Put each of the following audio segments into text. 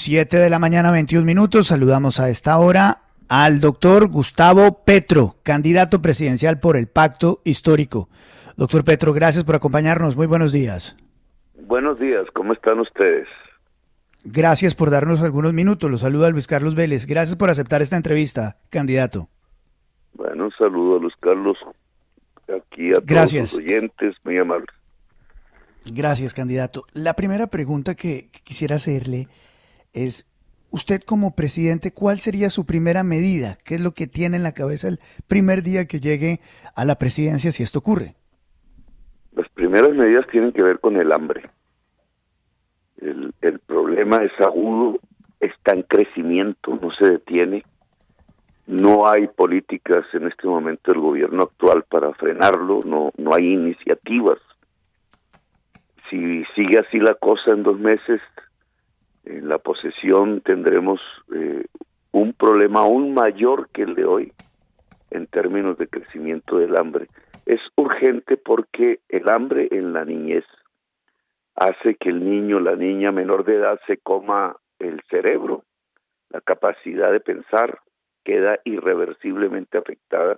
7 de la mañana, 21 minutos. Saludamos a esta hora al doctor Gustavo Petro, candidato presidencial por el Pacto Histórico. Doctor Petro, gracias por acompañarnos. Muy buenos días. Buenos días, ¿cómo están ustedes? Gracias por darnos algunos minutos. Los saluda Luis Carlos Vélez. Gracias por aceptar esta entrevista, candidato. Bueno, un saludo a Luis Carlos, aquí a todos sus oyentes, muy amables. Gracias, candidato. La primera pregunta que quisiera hacerle es, usted como presidente, ¿cuál sería su primera medida? ¿Qué es lo que tiene en la cabeza el primer día que llegue a la presidencia si esto ocurre? Las primeras medidas tienen que ver con el hambre. El problema es agudo, está en crecimiento, no se detiene. No hay políticas en este momento del gobierno actual para frenarlo, no hay iniciativas. Si sigue así la cosa en 2 meses, en la posesión tendremos un problema aún mayor que el de hoy en términos de crecimiento del hambre. Es urgente porque el hambre en la niñez hace que el niño, la niña menor de edad se coma el cerebro, la capacidad de pensar queda irreversiblemente afectada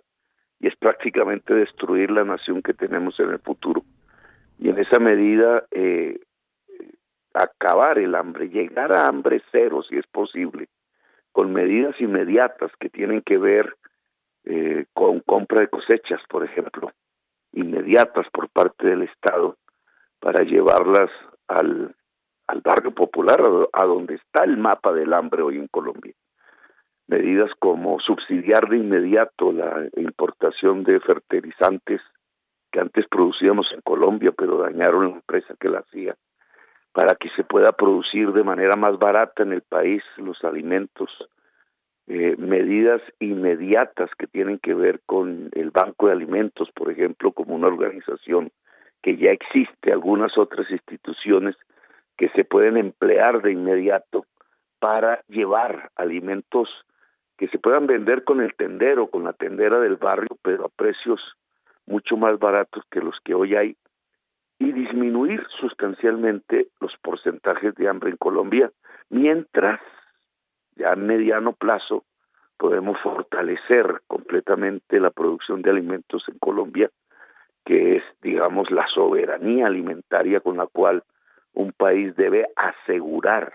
y es prácticamente destruir la nación que tenemos en el futuro. Y en esa medida acabar el hambre, llegar a hambre cero si es posible, con medidas inmediatas que tienen que ver con compra de cosechas, por ejemplo, inmediatas por parte del Estado para llevarlas al barrio popular, a donde está el mapa del hambre hoy en Colombia. Medidas como subsidiar de inmediato la importación de fertilizantes que antes producíamos en Colombia, pero dañaron la empresa que la hacía, para que se pueda producir de manera más barata en el país los alimentos. Medidas inmediatas que tienen que ver con el Banco de Alimentos, por ejemplo, como una organización que ya existe, algunas otras instituciones que se pueden emplear de inmediato para llevar alimentos que se puedan vender con el tendero, con la tendera del barrio, pero a precios mucho más baratos que los que hoy hay, y disminuir sustancialmente los porcentajes de hambre en Colombia, mientras ya a mediano plazo podemos fortalecer completamente la producción de alimentos en Colombia, que es, digamos, la soberanía alimentaria con la cual un país debe asegurar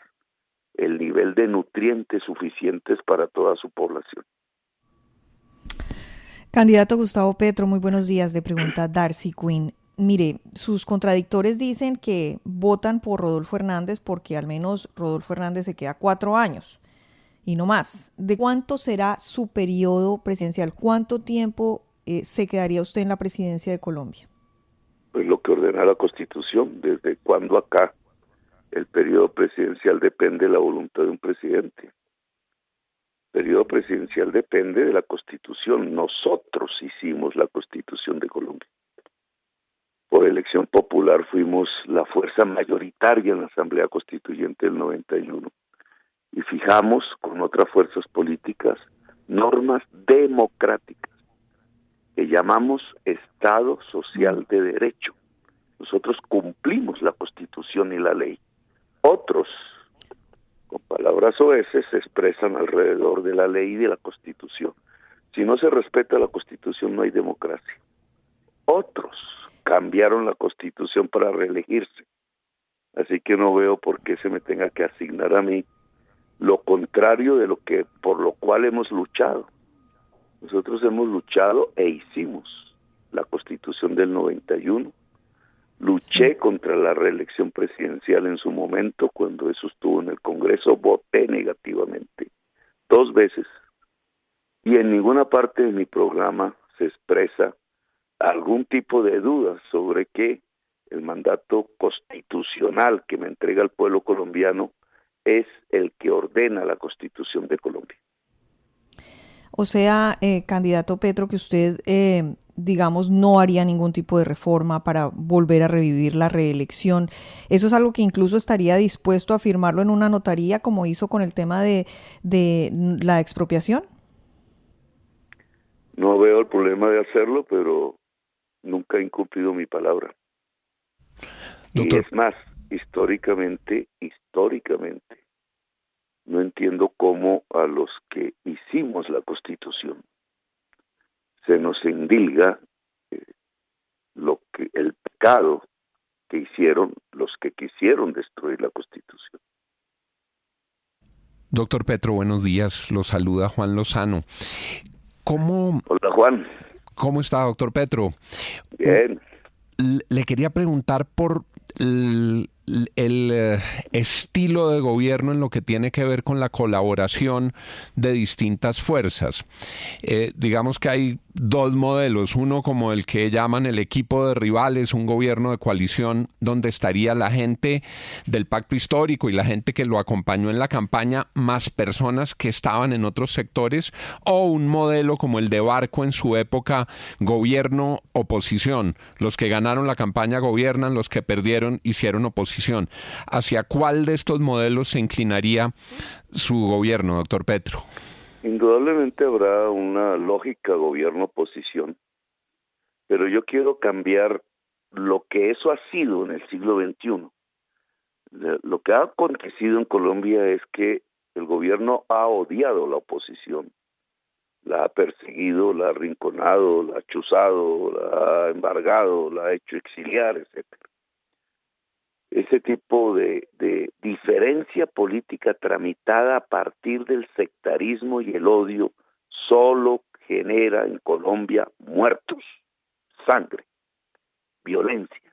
el nivel de nutrientes suficientes para toda su población. Candidato Gustavo Petro, muy buenos días. Le pregunta Darcy Quinn. Mire, sus contradictores dicen que votan por Rodolfo Hernández porque al menos Rodolfo Hernández se queda 4 años y no más. ¿De cuánto será su periodo presidencial? ¿Cuánto tiempo se quedaría usted en la presidencia de Colombia? Pues lo que ordena la Constitución. ¿Desde cuándo acá el periodo presidencial depende de la voluntad de un presidente? El periodo presidencial depende de la Constitución. Nosotros hicimos la Constitución de Colombia. Por elección popular fuimos la fuerza mayoritaria en la Asamblea Constituyente del 91 y fijamos con otras fuerzas políticas normas democráticas que llamamos Estado Social de Derecho. Nosotros cumplimos la Constitución y la ley. Otros, con palabras soeces, se expresan alrededor de la ley y de la Constitución. Si no se respeta la Constitución, no hay democracia. Otros cambiaron la Constitución para reelegirse. Así que no veo por qué se me tenga que asignar a mí lo contrario de lo que por lo cual hemos luchado. Nosotros hemos luchado e hicimos la Constitución del 91. Luché contra la reelección presidencial en su momento, cuando eso estuvo en el Congreso, voté negativamente 2 veces. Y en ninguna parte de mi programa se expresa algún tipo de duda sobre que el mandato constitucional que me entrega el pueblo colombiano es el que ordena la Constitución de Colombia. O sea, candidato Petro, que usted, digamos, no haría ningún tipo de reforma para volver a revivir la reelección. ¿Eso es algo que incluso estaría dispuesto a firmarlo en una notaría, como hizo con el tema de la expropiación? No veo el problema de hacerlo, pero nunca he incumplido mi palabra. Doctor. Y es más, históricamente, entiendo cómo a los que hicimos la Constitución se nos endilga el pecado que hicieron los que quisieron destruir la Constitución. Doctor Petro, buenos días. Lo saluda Juan Lozano. Hola, Juan. ¿Cómo está, doctor Petro? Bien. Le quería preguntar por el estilo de gobierno en lo que tiene que ver con la colaboración de distintas fuerzas. Digamos que hay dos modelos, uno como el que llaman el equipo de rivales, un gobierno de coalición donde estaría la gente del pacto histórico y la gente que lo acompañó en la campaña, más personas que estaban en otros sectores, o un modelo como el de Barco en su época, gobierno-oposición. Los que ganaron la campaña gobiernan, los que perdieron hicieron oposición. ¿Hacia cuál de estos modelos se inclinaría su gobierno, doctor Petro? Indudablemente habrá una lógica gobierno-oposición, pero yo quiero cambiar lo que eso ha sido en el siglo XXI. Lo que ha acontecido en Colombia es que el gobierno ha odiado la oposición, la ha perseguido, la ha arrinconado, la ha chuzado, la ha embargado, la ha hecho exiliar, etcétera. Ese tipo de diferencia política tramitada a partir del sectarismo y el odio solo genera en Colombia muertos, sangre, violencia.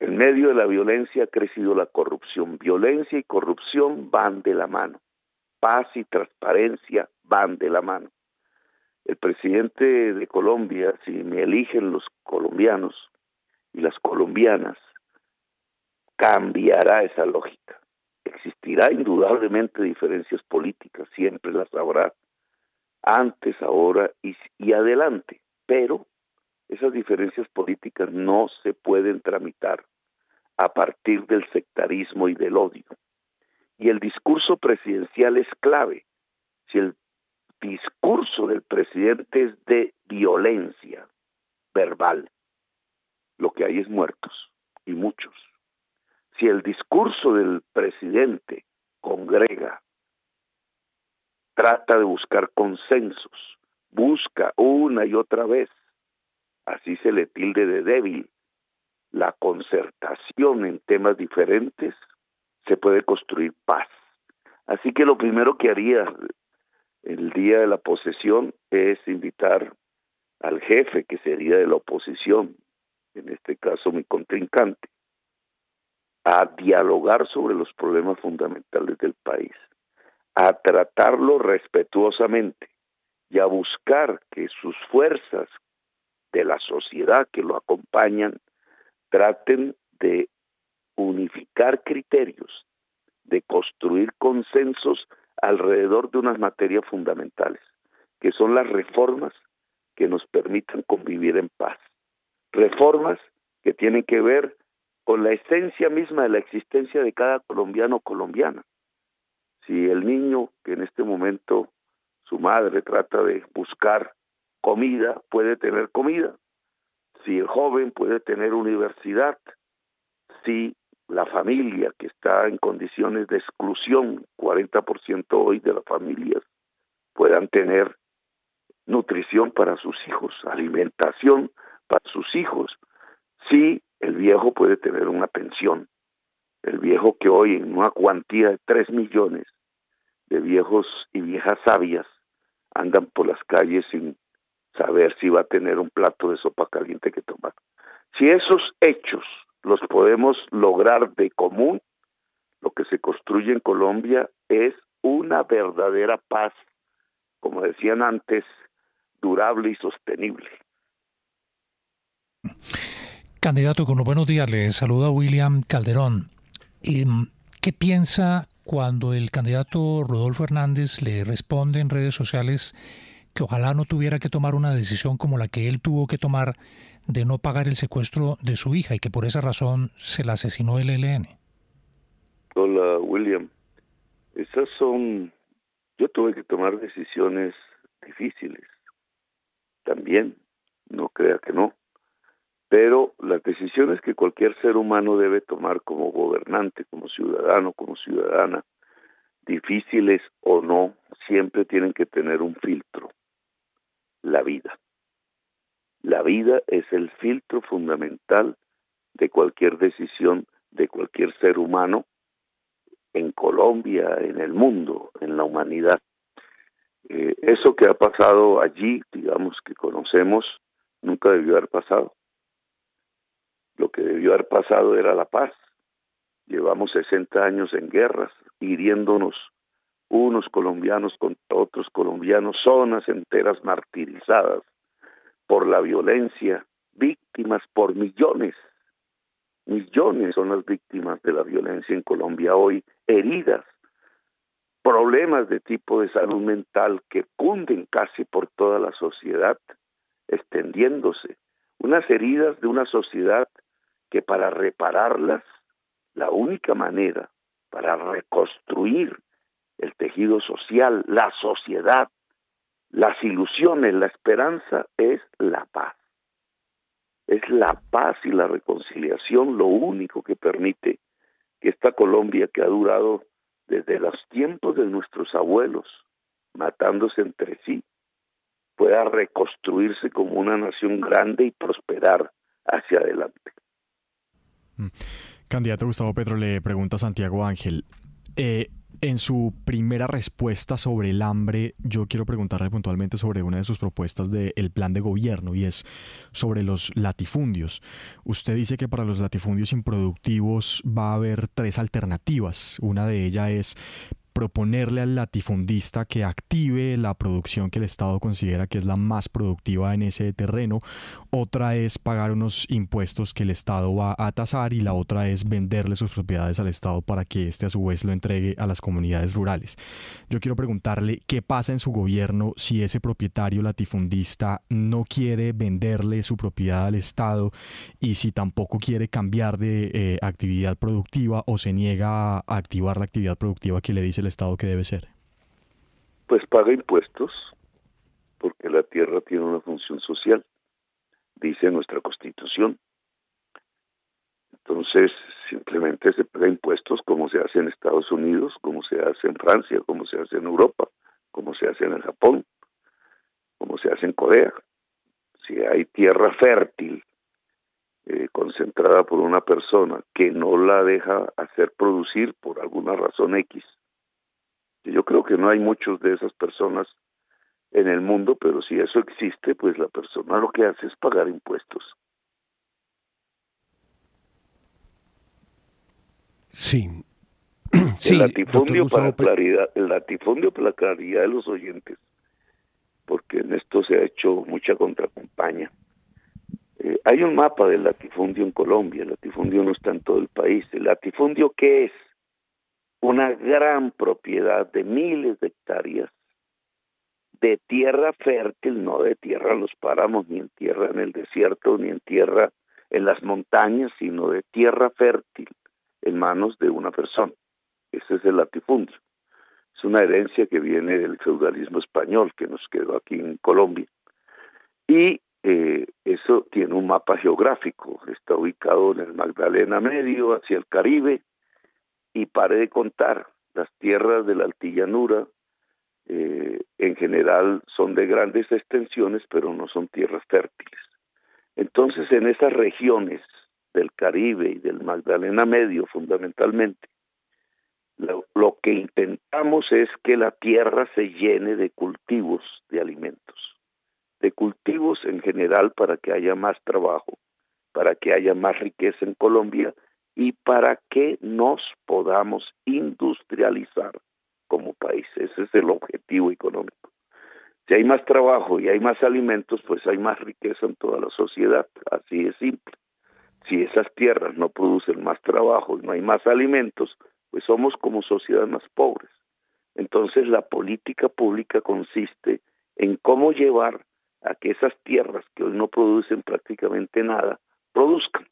En medio de la violencia ha crecido la corrupción. Violencia y corrupción van de la mano. Paz y transparencia van de la mano. El presidente de Colombia, si me eligen los colombianos y las colombianas, cambiará esa lógica. Existirá indudablemente diferencias políticas, siempre las habrá, antes, ahora y adelante, pero esas diferencias políticas no se pueden tramitar a partir del sectarismo y del odio. Y el discurso presidencial es clave. Si el discurso del presidente es de violencia verbal, lo que hay es muertos, y muchos. Si el discurso del presidente congrega, trata de buscar consensos, busca una y otra vez, así se le tilde de débil, la concertación en temas diferentes, se puede construir paz. Así que lo primero que haría el día de la posesión es invitar al jefe, que sería de la oposición, en este caso mi contrincante, a dialogar sobre los problemas fundamentales del país, a tratarlo respetuosamente y a buscar que sus fuerzas de la sociedad que lo acompañan traten de unificar criterios, de construir consensos alrededor de unas materias fundamentales, que son las reformas que nos permitan convivir en paz. Reformas que tienen que ver con la esencia misma de la existencia de cada colombiano o colombiana. Si el niño, que en este momento su madre trata de buscar comida, puede tener comida. Si el joven puede tener universidad. Si la familia que está en condiciones de exclusión, 40% hoy de las familias, puedan tener nutrición para sus hijos, alimentación para sus hijos. Si el viejo puede tener una pensión, el viejo que hoy en una cuantía de 3 millones de viejos y viejas sabias andan por las calles sin saber si va a tener un plato de sopa caliente que tomar. Si esos hechos los podemos lograr de común, lo que se construye en Colombia es una verdadera paz, como decían antes, durable y sostenible. Candidato, con los buenos días, le saluda William Calderón. ¿Qué piensa cuando el candidato Rodolfo Hernández le responde en redes sociales que ojalá no tuviera que tomar una decisión como la que él tuvo que tomar de no pagar el secuestro de su hija y que por esa razón se la asesinó el ELN? Hola, William. Yo tuve que tomar decisiones difíciles también, no crea que no, pero las decisiones que cualquier ser humano debe tomar como gobernante, como ciudadano, como ciudadana, difíciles o no, siempre tienen que tener un filtro: la vida. La vida es el filtro fundamental de cualquier decisión de cualquier ser humano en Colombia, en el mundo, en la humanidad. Eso que ha pasado allí, digamos, que conocemos, nunca debió haber pasado. Lo que debió haber pasado era la paz. Llevamos 60 años en guerras, hiriéndonos unos colombianos contra otros colombianos, zonas enteras martirizadas por la violencia, víctimas por millones. Millones son las víctimas de la violencia en Colombia hoy, heridas, problemas de tipo de salud mental que cunden casi por toda la sociedad, extendiéndose, unas heridas de una sociedad que para repararlas, la única manera para reconstruir el tejido social, la sociedad, las ilusiones, la esperanza, es la paz. Es la paz y la reconciliación lo único que permite que esta Colombia, que ha durado desde los tiempos de nuestros abuelos, matándose entre sí, pueda reconstruirse como una nación grande y prosperar hacia adelante. Candidato Gustavo Petro, le pregunta a Santiago Ángel. En su primera respuesta sobre el hambre, yo quiero preguntarle puntualmente sobre una de sus propuestas del plan de gobierno, y es sobre los latifundios. Usted dice que para los latifundios improductivos va a haber 3 alternativas. Una de ellas es proponerle al latifundista que active la producción que el Estado considera que es la más productiva en ese terreno. Otra es pagar unos impuestos que el Estado va a tasar, y la otra es venderle sus propiedades al Estado para que éste a su vez lo entregue a las comunidades rurales. Yo quiero preguntarle qué pasa en su gobierno si ese propietario latifundista no quiere venderle su propiedad al Estado, y si tampoco quiere cambiar de actividad productiva o se niega a activar la actividad productiva que le dice el Estado que debe ser. Pues paga impuestos, porque la tierra tiene una función social, dice nuestra Constitución. Entonces, simplemente se paga impuestos como se hace en Estados Unidos, como se hace en Francia, como se hace en Europa, como se hace en el Japón, como se hace en Corea. Si hay tierra fértil concentrada por una persona que no la deja hacer producir por alguna razón X, yo creo que no hay muchos de esas personas en el mundo, pero si eso existe, pues la persona lo que hace es pagar impuestos. Sí. El latifundio para la claridad de los oyentes, porque en esto se ha hecho mucha contracampaña. Hay un mapa del latifundio en Colombia. El latifundio no está en todo el país. ¿El latifundio qué es? Una gran propiedad de miles de hectáreas de tierra fértil, no de tierra en los páramos, ni en tierra en el desierto, ni en tierra en las montañas, sino de tierra fértil en manos de una persona. Ese es el latifundio. Es una herencia que viene del feudalismo español que nos quedó aquí en Colombia. Y eso tiene un mapa geográfico. Está ubicado en el Magdalena Medio, hacia el Caribe, y pare de contar. Las tierras de la altillanura en general son de grandes extensiones, pero no son tierras fértiles. Entonces, en esas regiones del Caribe y del Magdalena Medio, fundamentalmente, lo que intentamos es que la tierra se llene de cultivos de alimentos, de cultivos en general, para que haya más trabajo, para que haya más riqueza en Colombia y para que nos podamos industrializar como país. Ese es el objetivo económico. Si hay más trabajo y hay más alimentos, pues hay más riqueza en toda la sociedad. Así es simple. Si esas tierras no producen más trabajo y no hay más alimentos, pues somos como sociedad más pobres. Entonces la política pública consiste en cómo llevar a que esas tierras que hoy no producen prácticamente nada, produzcan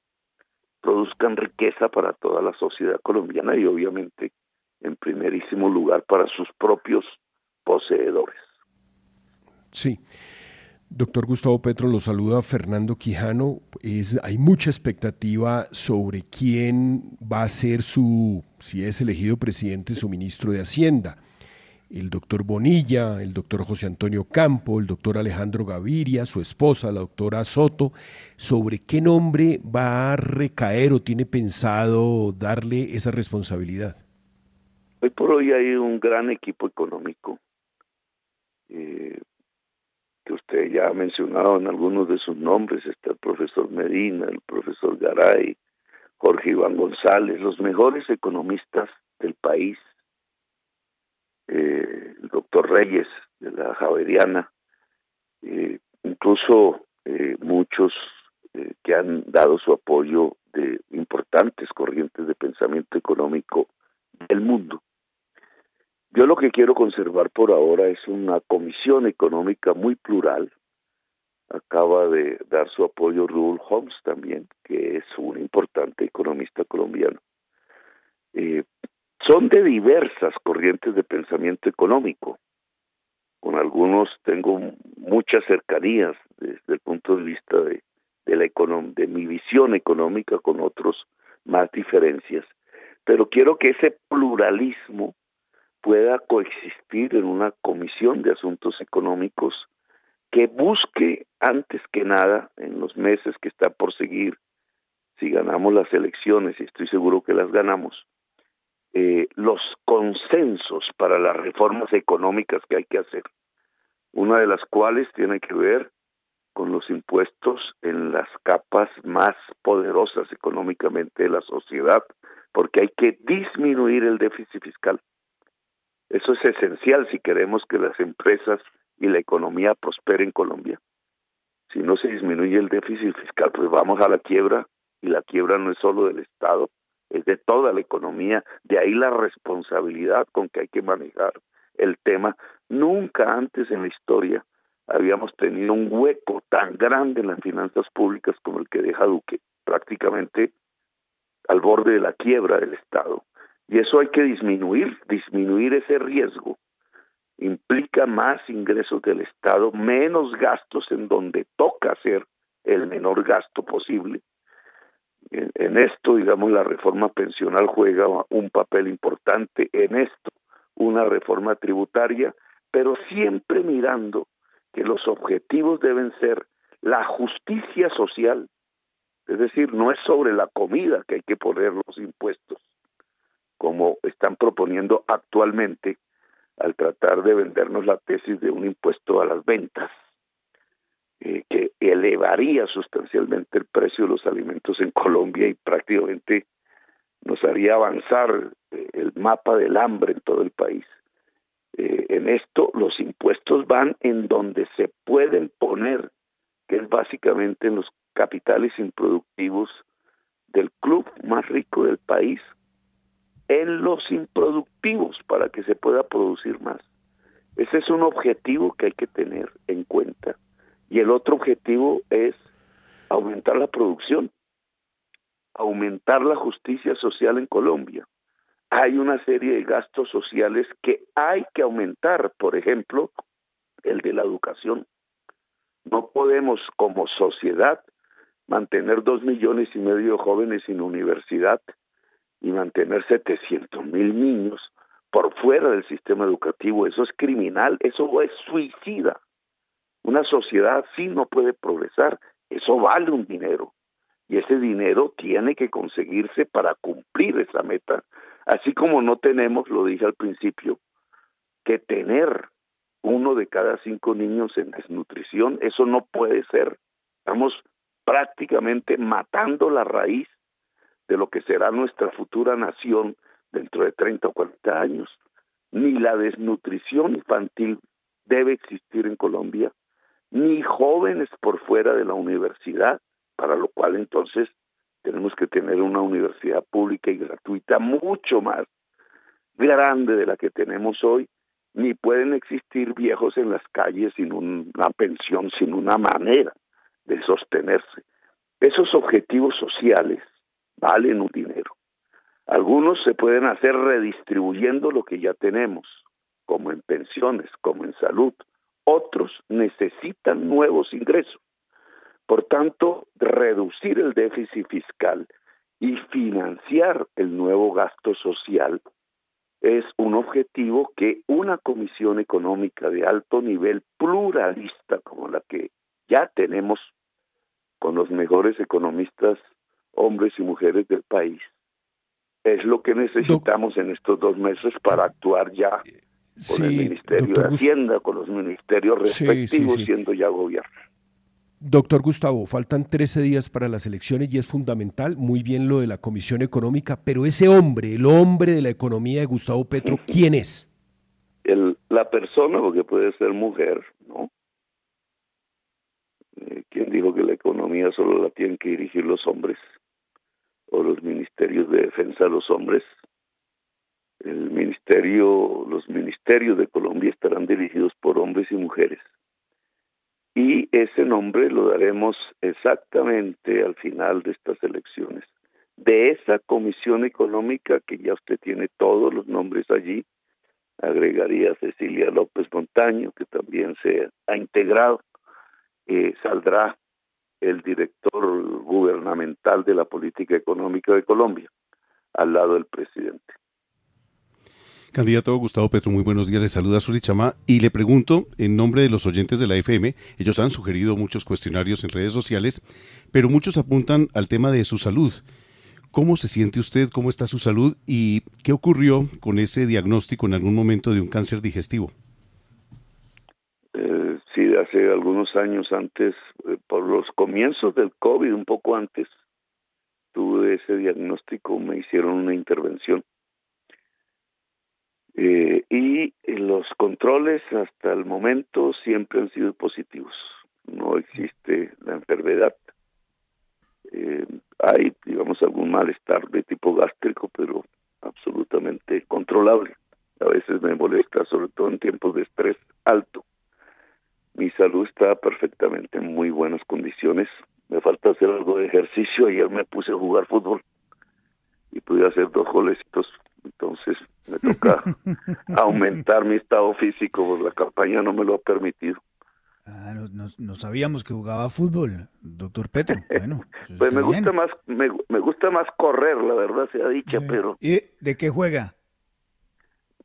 riqueza para toda la sociedad colombiana y obviamente en primerísimo lugar para sus propios poseedores. Sí. Doctor Gustavo Petro, lo saluda Fernando Quijano. Hay mucha expectativa sobre quién va a ser si es elegido presidente, su ministro de Hacienda. El doctor Bonilla, el doctor José Antonio Campo, el doctor Alejandro Gaviria, su esposa, la doctora Soto. ¿Sobre qué nombre va a recaer o tiene pensado darle esa responsabilidad? Hoy por hoy hay un gran equipo económico que usted ya ha mencionado en algunos de sus nombres. Está el profesor Medina, el profesor Garay, Jorge Iván González, los mejores economistas del país, el doctor Reyes de la Javeriana, incluso muchos que han dado su apoyo de importantes corrientes de pensamiento económico del mundo. Yo lo que quiero conservar por ahora es una comisión económica muy plural. Acaba de dar su apoyo Raúl Homs también, que es un importante economista colombiano. Son de diversas corrientes de pensamiento económico. Con algunos tengo muchas cercanías desde el punto de vista de mi visión económica, con otros más diferencias. Pero quiero que ese pluralismo pueda coexistir en una comisión de asuntos económicos que busque, antes que nada, en los meses que está por seguir, si ganamos las elecciones, y estoy seguro que las ganamos, los consensos para las reformas económicas que hay que hacer, una de las cuales tiene que ver con los impuestos en las capas más poderosas económicamente de la sociedad, porque hay que disminuir el déficit fiscal. Eso es esencial si queremos que las empresas y la economía prospere en Colombia. Si no se disminuye el déficit fiscal, pues vamos a la quiebra, y la quiebra no es solo del Estado, es de toda la economía. De ahí la responsabilidad con que hay que manejar el tema. Nunca antes en la historia habíamos tenido un hueco tan grande en las finanzas públicas como el que deja Duque, prácticamente al borde de la quiebra del Estado. Y eso hay que disminuir ese riesgo. Implica más ingresos del Estado, menos gastos en donde toca hacer el menor gasto posible. En esto, digamos, la reforma pensional juega un papel importante, en esto una reforma tributaria, pero siempre mirando que los objetivos deben ser la justicia social, es decir, no es sobre la comida que hay que poner los impuestos, como están proponiendo actualmente al tratar de vendernos la tesis de un impuesto a las ventas, que elevaría sustancialmente el precio de los alimentos en Colombia y prácticamente nos haría avanzar el mapa del hambre en todo el país. En esto los impuestos van en donde se pueden poner, que es básicamente en los capitales improductivos del club más rico del país, en los improductivos para que se pueda producir más. Ese es un objetivo que hay que tener en cuenta. Y el otro objetivo es aumentar la producción, aumentar la justicia social en Colombia. Hay una serie de gastos sociales que hay que aumentar, por ejemplo, el de la educación. No podemos como sociedad mantener 2,5 millones de jóvenes sin universidad y mantener 700,000 niños por fuera del sistema educativo. Eso es criminal, eso es suicida. Una sociedad así no puede progresar. Eso vale un dinero, y ese dinero tiene que conseguirse para cumplir esa meta. Así como no tenemos, lo dije al principio, que tener 1 de cada 5 niños en desnutrición. Eso no puede ser. Estamos prácticamente matando la raíz de lo que será nuestra futura nación dentro de 30 o 40 años. Ni la desnutrición infantil debe existir en Colombia, ni jóvenes por fuera de la universidad, para lo cual entonces tenemos que tener una universidad pública y gratuita mucho más grande de la que tenemos hoy. Ni pueden existir viejos en las calles sin una pensión, sin una manera de sostenerse. Esos objetivos sociales valen un dinero. Algunos se pueden hacer redistribuyendo lo que ya tenemos, como en pensiones, como en salud. otros necesitan nuevos ingresos. Por tanto, reducir el déficit fiscal y financiar el nuevo gasto social es un objetivo que una comisión económica de alto nivel pluralista como la que ya tenemos con los mejores economistas, hombres y mujeres del país, es lo que necesitamos en estos 2 meses para actuar ya con el Ministerio de Hacienda, con los ministerios respectivos, siendo ya gobierno. Doctor Gustavo, faltan 13 días para las elecciones y es fundamental, muy bien lo de la Comisión Económica, pero ese hombre, el hombre de la economía de Gustavo Petro, ¿quién es? La persona, porque puede ser mujer, ¿no? ¿Quién dijo que la economía solo la tienen que dirigir los hombres? O los ministerios de defensa de los hombres. Los ministerios de Colombia estarán dirigidos por hombres y mujeres. Y ese nombre lo daremos exactamente al final de estas elecciones. De esa comisión económica, que ya usted tiene todos los nombres allí, agregaría a Cecilia López Montaño, que también se ha integrado, saldrá el director gubernamental de la política económica de Colombia, al lado del presidente. Candidato Gustavo Petro, muy buenos días, le saluda Zuli Chama y le pregunto en nombre de los oyentes de la FM, ellos han sugerido muchos cuestionarios en redes sociales, pero muchos apuntan al tema de su salud. ¿Cómo se siente usted? ¿Cómo está su salud? ¿Y qué ocurrió con ese diagnóstico en algún momento de un cáncer digestivo? Sí, hace algunos años antes, por los comienzos del COVID, un poco antes, tuve ese diagnóstico, me hicieron una intervención. Y los controles hasta el momento siempre han sido positivos. No existe la enfermedad. Hay, digamos, algún malestar de tipo gástrico, pero absolutamente controlable. A veces me molesta, sobre todo en tiempos de estrés alto. Mi salud está perfectamente en muy buenas condiciones. Me falta hacer algo de ejercicio. Ayer me puse a jugar fútbol y pude hacer 2 golecitos. Entonces me toca aumentar mi estado físico, porque la campaña no me lo ha permitido. No sabíamos que jugaba fútbol, doctor Petro. Bueno, pues me gusta más correr, la verdad sea dicha, sí. Pero ¿y de qué juega?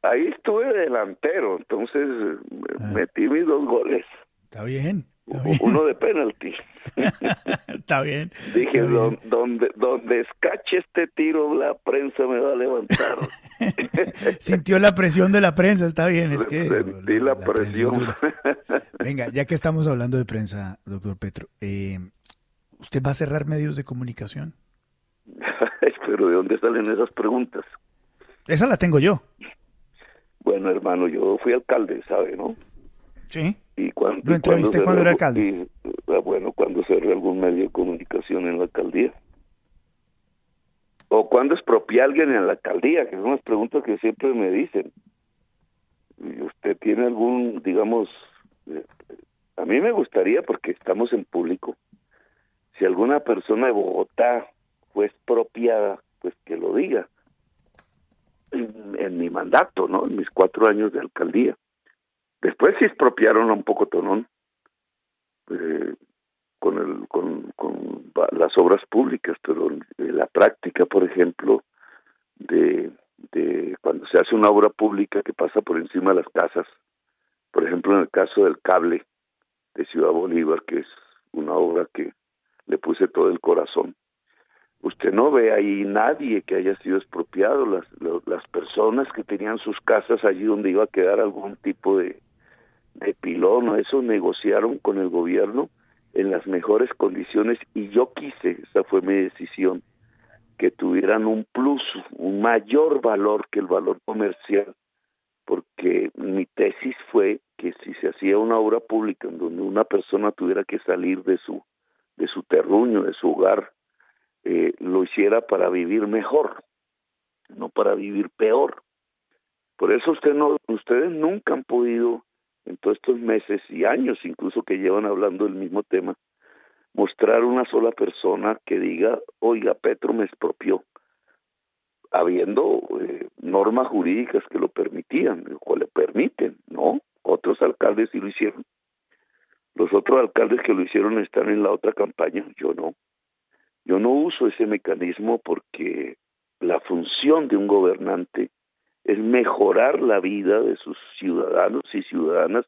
Ahí estuve delantero, entonces metí mis 2 goles. Está bien. Uno de penalti. Está bien. Dije, donde escache este tiro, la prensa me va a levantar. Sintió la presión de la prensa, está bien. Es que sentí la presión. Venga, ya que estamos hablando de prensa, doctor Petro, ¿usted va a cerrar medios de comunicación? Pero ¿de dónde salen esas preguntas? Esa la tengo yo. Bueno, hermano, yo fui alcalde, ¿sabe, no? Sí. ¿Lo entrevisté cuando era alcalde? Cuando cerré algún medio de comunicación en la alcaldía. O cuando expropié a alguien en la alcaldía, que son las preguntas que siempre me dicen. ¿Y usted tiene algún, digamos, a mí me gustaría, porque estamos en público, si alguna persona de Bogotá fue expropiada, pues que lo diga. En mi mandato, ¿no? En mis 4 años de alcaldía. Después sí expropiaron a un pocotón con las obras públicas, pero la práctica, por ejemplo, de cuando se hace una obra pública que pasa por encima de las casas, por ejemplo en el caso del cable de Ciudad Bolívar, que es una obra que le puse todo el corazón, usted no ve ahí nadie que haya sido expropiado. Las personas que tenían sus casas allí donde iba a quedar algún tipo de pilón o eso, negociaron con el gobierno en las mejores condiciones, y yo quise, esa fue mi decisión, que tuvieran un plus, un mayor valor que el valor comercial, porque mi tesis fue que si se hacía una obra pública en donde una persona tuviera que salir de su terruño, de su hogar, lo hiciera para vivir mejor, no para vivir peor. Por eso ustedes nunca han podido, en todos estos meses y años incluso que llevan hablando del mismo tema, mostrar una sola persona que diga, oiga, Petro me expropió, habiendo normas jurídicas que lo permitían, o le permiten, ¿no? Otros alcaldes sí lo hicieron. otros alcaldes que lo hicieron están en la otra campaña, yo no. Yo no uso ese mecanismo porque la función de un gobernante es mejorar la vida de sus ciudadanos y ciudadanas,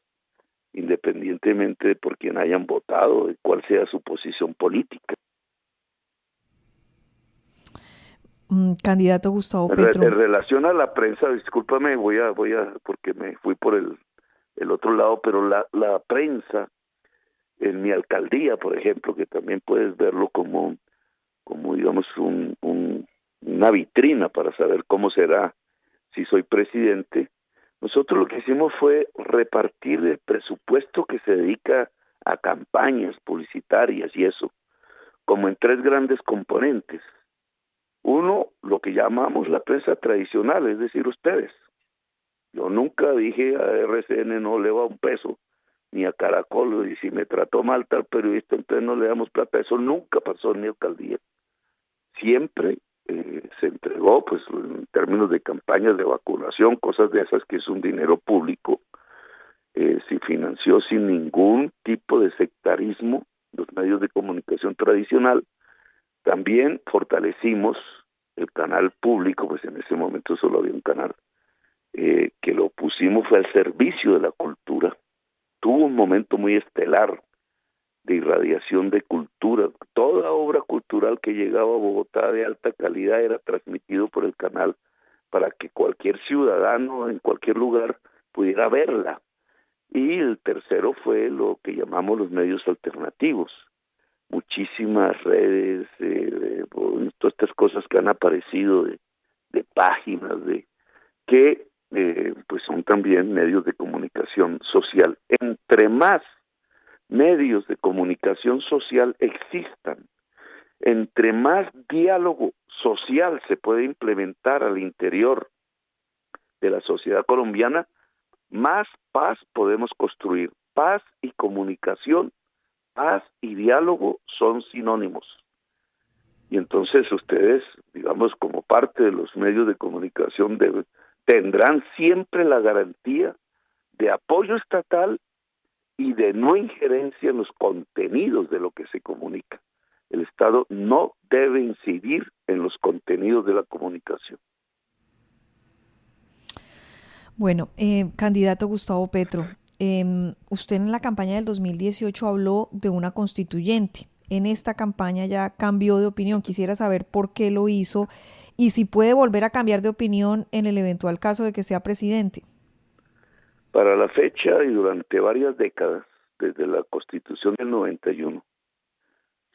independientemente de por quién hayan votado, de cuál sea su posición política. Candidato Gustavo Petro. En relación a la prensa, discúlpame, voy a porque me fui por el otro lado, pero la prensa en mi alcaldía, por ejemplo, que también puedes verlo como digamos una vitrina para saber cómo será si soy presidente. Nosotros lo que hicimos fue repartir el presupuesto que se dedica a campañas publicitarias y eso, como en 3 grandes componentes. Uno, lo que llamamos la prensa tradicional, es decir, ustedes. Yo nunca dije a RCN no le va un peso, ni a Caracol, y si me trató mal tal periodista, entonces no le damos plata. Eso nunca pasó en mi alcaldía. Siempre se entregó, pues, en términos de campañas de vacunación, cosas de esas que es un dinero público, se financió sin ningún tipo de sectarismo los medios de comunicación tradicional. También fortalecimos el canal público, pues en ese momento solo había un canal, que lo pusimos fue al servicio de la cultura. Tuvo un momento muy estelar de irradiación de cultura. Toda obra cultural que llegaba a Bogotá de alta calidad era transmitido por el canal para que cualquier ciudadano en cualquier lugar pudiera verla. Y el tercero fue lo que llamamos los medios alternativos. Muchísimas redes, todas estas cosas que han aparecido de páginas, que pues son también medios de comunicación social. Entre más medios de comunicación social existan, entre más diálogo social se puede implementar al interior de la sociedad colombiana, más paz podemos construir. Paz y comunicación, paz y diálogo son sinónimos. Y entonces ustedes, digamos, como parte de los medios de comunicación, tendrán siempre la garantía de apoyo estatal y de no injerencia en los contenidos de lo que se comunica. El Estado no debe incidir en los contenidos de la comunicación. Bueno, candidato Gustavo Petro, usted en la campaña del 2018 habló de una constituyente. En esta campaña ya cambió de opinión. Quisiera saber por qué lo hizo y si puede volver a cambiar de opinión en el eventual caso de que sea presidente. Para la fecha y durante varias décadas, desde la Constitución del 91,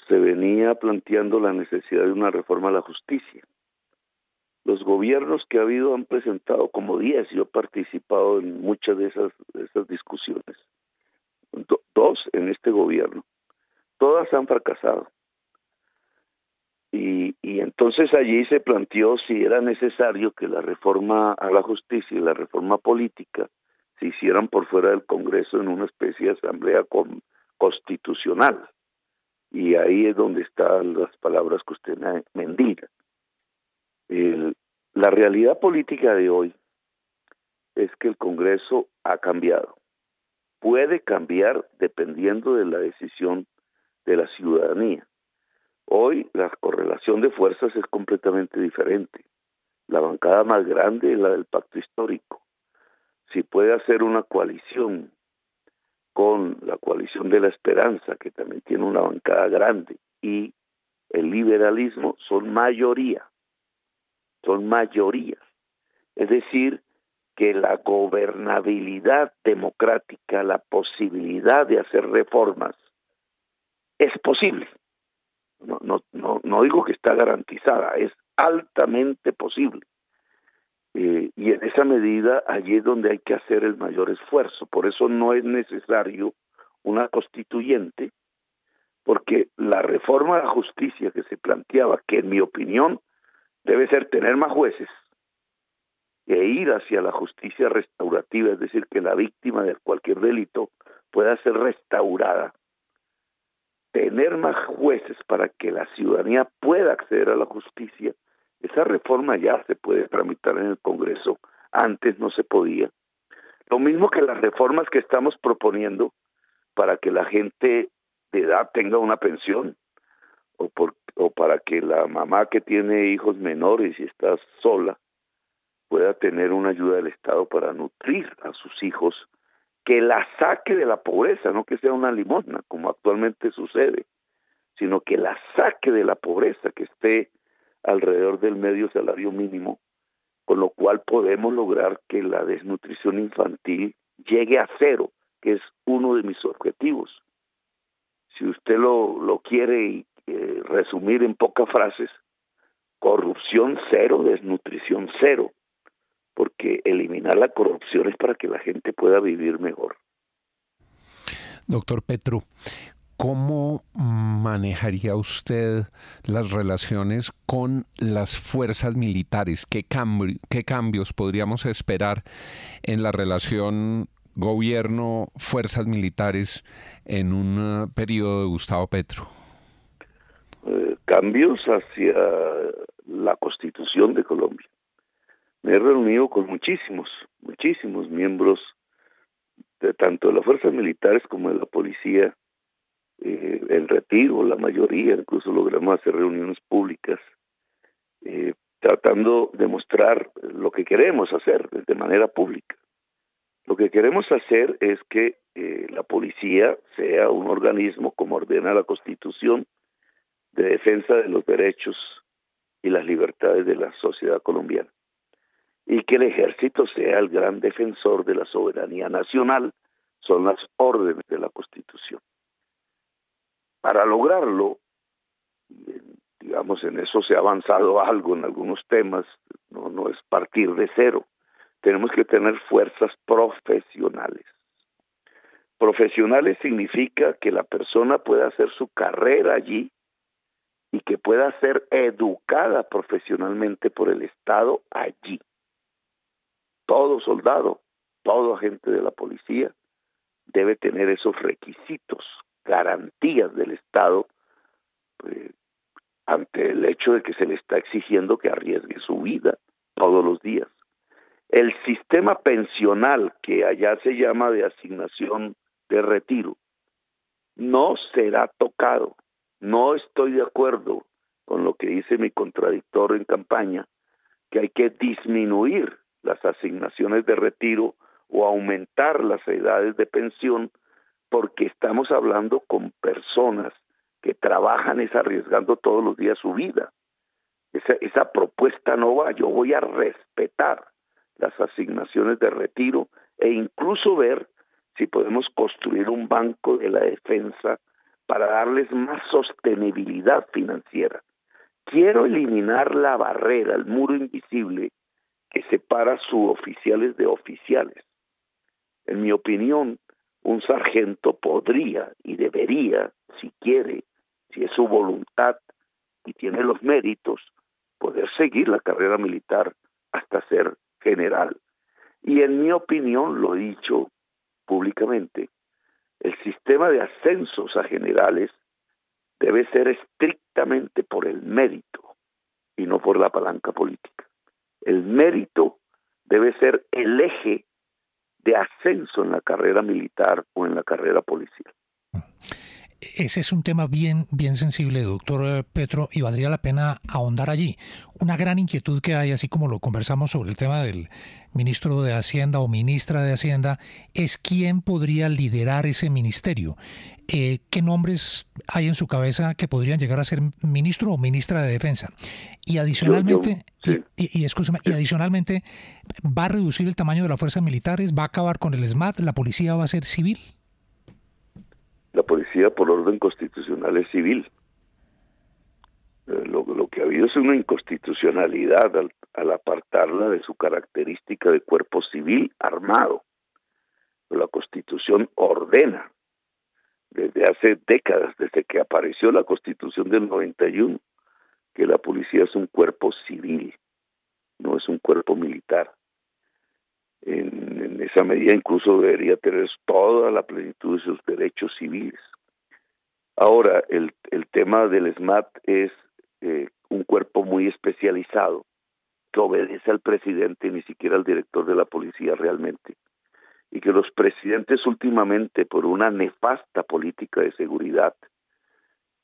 se venía planteando la necesidad de una reforma a la justicia. Los gobiernos que ha habido han presentado como 10, yo he participado en muchas de esas discusiones. 2 en este gobierno. Todas han fracasado. Y entonces allí se planteó si era necesario que la reforma a la justicia y la reforma política se hicieran por fuera del Congreso en una especie de asamblea constitucional. Y ahí es donde están las palabras que usted me indica. La realidad política de hoy es que el Congreso ha cambiado. Puede cambiar dependiendo de la decisión de la ciudadanía. Hoy la correlación de fuerzas es completamente diferente. La bancada más grande es la del pacto histórico. Si puede hacer una coalición con la coalición de la esperanza, que también tiene una bancada grande, y el liberalismo, son mayorías. Es decir, que la gobernabilidad democrática, la posibilidad de hacer reformas, es posible. No digo que está garantizada, es altamente posible. Y en esa medida, allí es donde hay que hacer el mayor esfuerzo. Por eso no es necesario una constituyente, porque la reforma a la justicia que se planteaba, que en mi opinión debe ser tener más jueces e ir hacia la justicia restaurativa, es decir, que la víctima de cualquier delito pueda ser restaurada, tener más jueces para que la ciudadanía pueda acceder a la justicia. Esa reforma ya se puede tramitar en el Congreso, antes no se podía. Lo mismo que las reformas que estamos proponiendo para que la gente de edad tenga una pensión, o para que la mamá que tiene hijos menores y está sola pueda tener una ayuda del Estado para nutrir a sus hijos, que la saque de la pobreza, no que sea una limosna, como actualmente sucede, sino que la saque de la pobreza, que esté alrededor del medio salario mínimo, con lo cual podemos lograr que la desnutrición infantil llegue a cero, que es uno de mis objetivos. Si usted lo quiere resumir en pocas frases, corrupción cero, desnutrición cero, porque eliminar la corrupción es para que la gente pueda vivir mejor. Doctor Petro, ¿cómo manejaría usted las relaciones con las fuerzas militares? ¿Qué cambios podríamos esperar en la relación gobierno-fuerzas militares en un periodo de Gustavo Petro? Cambios hacia la Constitución de Colombia. Me he reunido con muchísimos miembros de tanto de las fuerzas militares como de la policía, el retiro, la mayoría, incluso logramos hacer reuniones públicas, tratando de mostrar lo que queremos hacer de manera pública. Lo que queremos hacer es que la policía sea un organismo, como ordena la Constitución, de defensa de los derechos y las libertades de la sociedad colombiana, y que el ejército sea el gran defensor de la soberanía nacional, son las órdenes de la Constitución. Para lograrlo, digamos, en eso se ha avanzado algo en algunos temas, no es partir de cero. Tenemos que tener fuerzas profesionales. Profesionales significa que la persona pueda hacer su carrera allí y que pueda ser educada profesionalmente por el Estado allí. Todo soldado, todo agente de la policía debe tener esos requisitos, garantías del Estado ante el hecho de que se le está exigiendo que arriesgue su vida todos los días. El sistema pensional, que allá se llama de asignación de retiro, no será tocado. No estoy de acuerdo con lo que dice mi contradictor en campaña, que hay que disminuir las asignaciones de retiro o aumentar las edades de pensión, porque estamos hablando con personas que trabajan arriesgando todos los días su vida. Esa propuesta no va. Yo voy a respetar las asignaciones de retiro e incluso ver si podemos construir un banco de la defensa para darles más sostenibilidad financiera. Quiero eliminar la barrera, el muro invisible que separa suboficiales de oficiales. En mi opinión, un sargento podría y debería, si quiere, si es su voluntad y tiene los méritos, poder seguir la carrera militar hasta ser general. Y en mi opinión, lo he dicho públicamente, el sistema de ascensos a generales debe ser estrictamente por el mérito y no por la palanca política. El mérito debe ser el eje de ascenso en la carrera militar o en la carrera policial. Ese es un tema bien sensible, doctor Petro, y valdría la pena ahondar allí. Una gran inquietud que hay, así como lo conversamos sobre el tema del ministro de Hacienda o ministra de Hacienda, es quién podría liderar ese ministerio. ¿Qué nombres hay en su cabeza que podrían llegar a ser ministro o ministra de Defensa? Y adicionalmente, adicionalmente, ¿va a reducir el tamaño de las fuerzas militares? ¿Va a acabar con el SMAT? ¿La policía va a ser civil? La policía por orden constitucional es civil. Lo que ha habido es una inconstitucionalidad al apartarla de su característica de cuerpo civil armado. La Constitución ordena desde hace décadas, desde que apareció la Constitución del 91, que la policía es un cuerpo civil, no es un cuerpo militar. En esa medida incluso debería tener toda la plenitud de sus derechos civiles. Ahora, el tema del SMAT es un cuerpo muy especializado que obedece al presidente y ni siquiera al director de la policía realmente. y que los presidentes últimamente, por una nefasta política de seguridad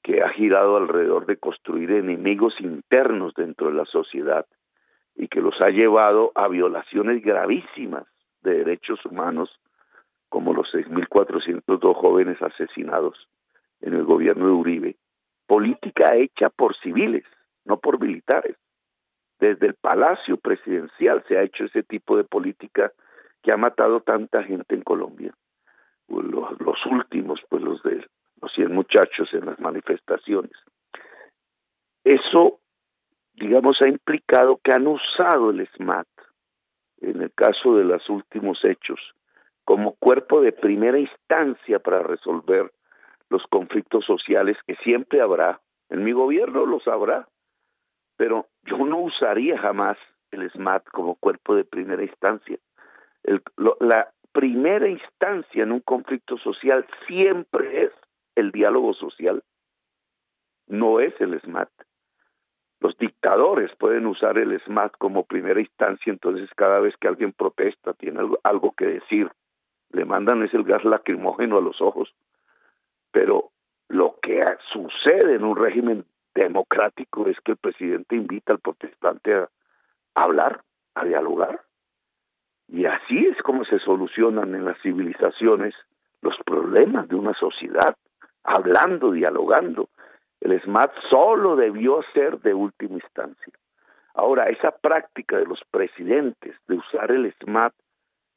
que ha girado alrededor de construir enemigos internos dentro de la sociedad y que los ha llevado a violaciones gravísimas de derechos humanos, como los 6.402 jóvenes asesinados en el gobierno de Uribe, política hecha por civiles, no por militares. Desde el Palacio Presidencial se ha hecho ese tipo de política que ha matado tanta gente en Colombia. Los últimos, pues los de los 100 muchachos en las manifestaciones. Eso, digamos, ha implicado que han usado el SMAT, en el caso de los últimos hechos, como cuerpo de primera instancia para resolver los conflictos sociales que siempre habrá. En mi gobierno los habrá, pero yo no usaría jamás el SMAT como cuerpo de primera instancia. La primera instancia en un conflicto social siempre es el diálogo social, no es el SMAT. Los dictadores pueden usar el SMAT como primera instancia, entonces cada vez que alguien protesta, tiene algo que decir, le mandan el gas lacrimógeno a los ojos. Pero lo que sucede en un régimen democrático es que el presidente invita al protestante a hablar, a dialogar. Y así es como se solucionan en las civilizaciones los problemas de una sociedad, hablando, dialogando. El SMAT solo debió ser de última instancia. Ahora, esa práctica de los presidentes de usar el SMAT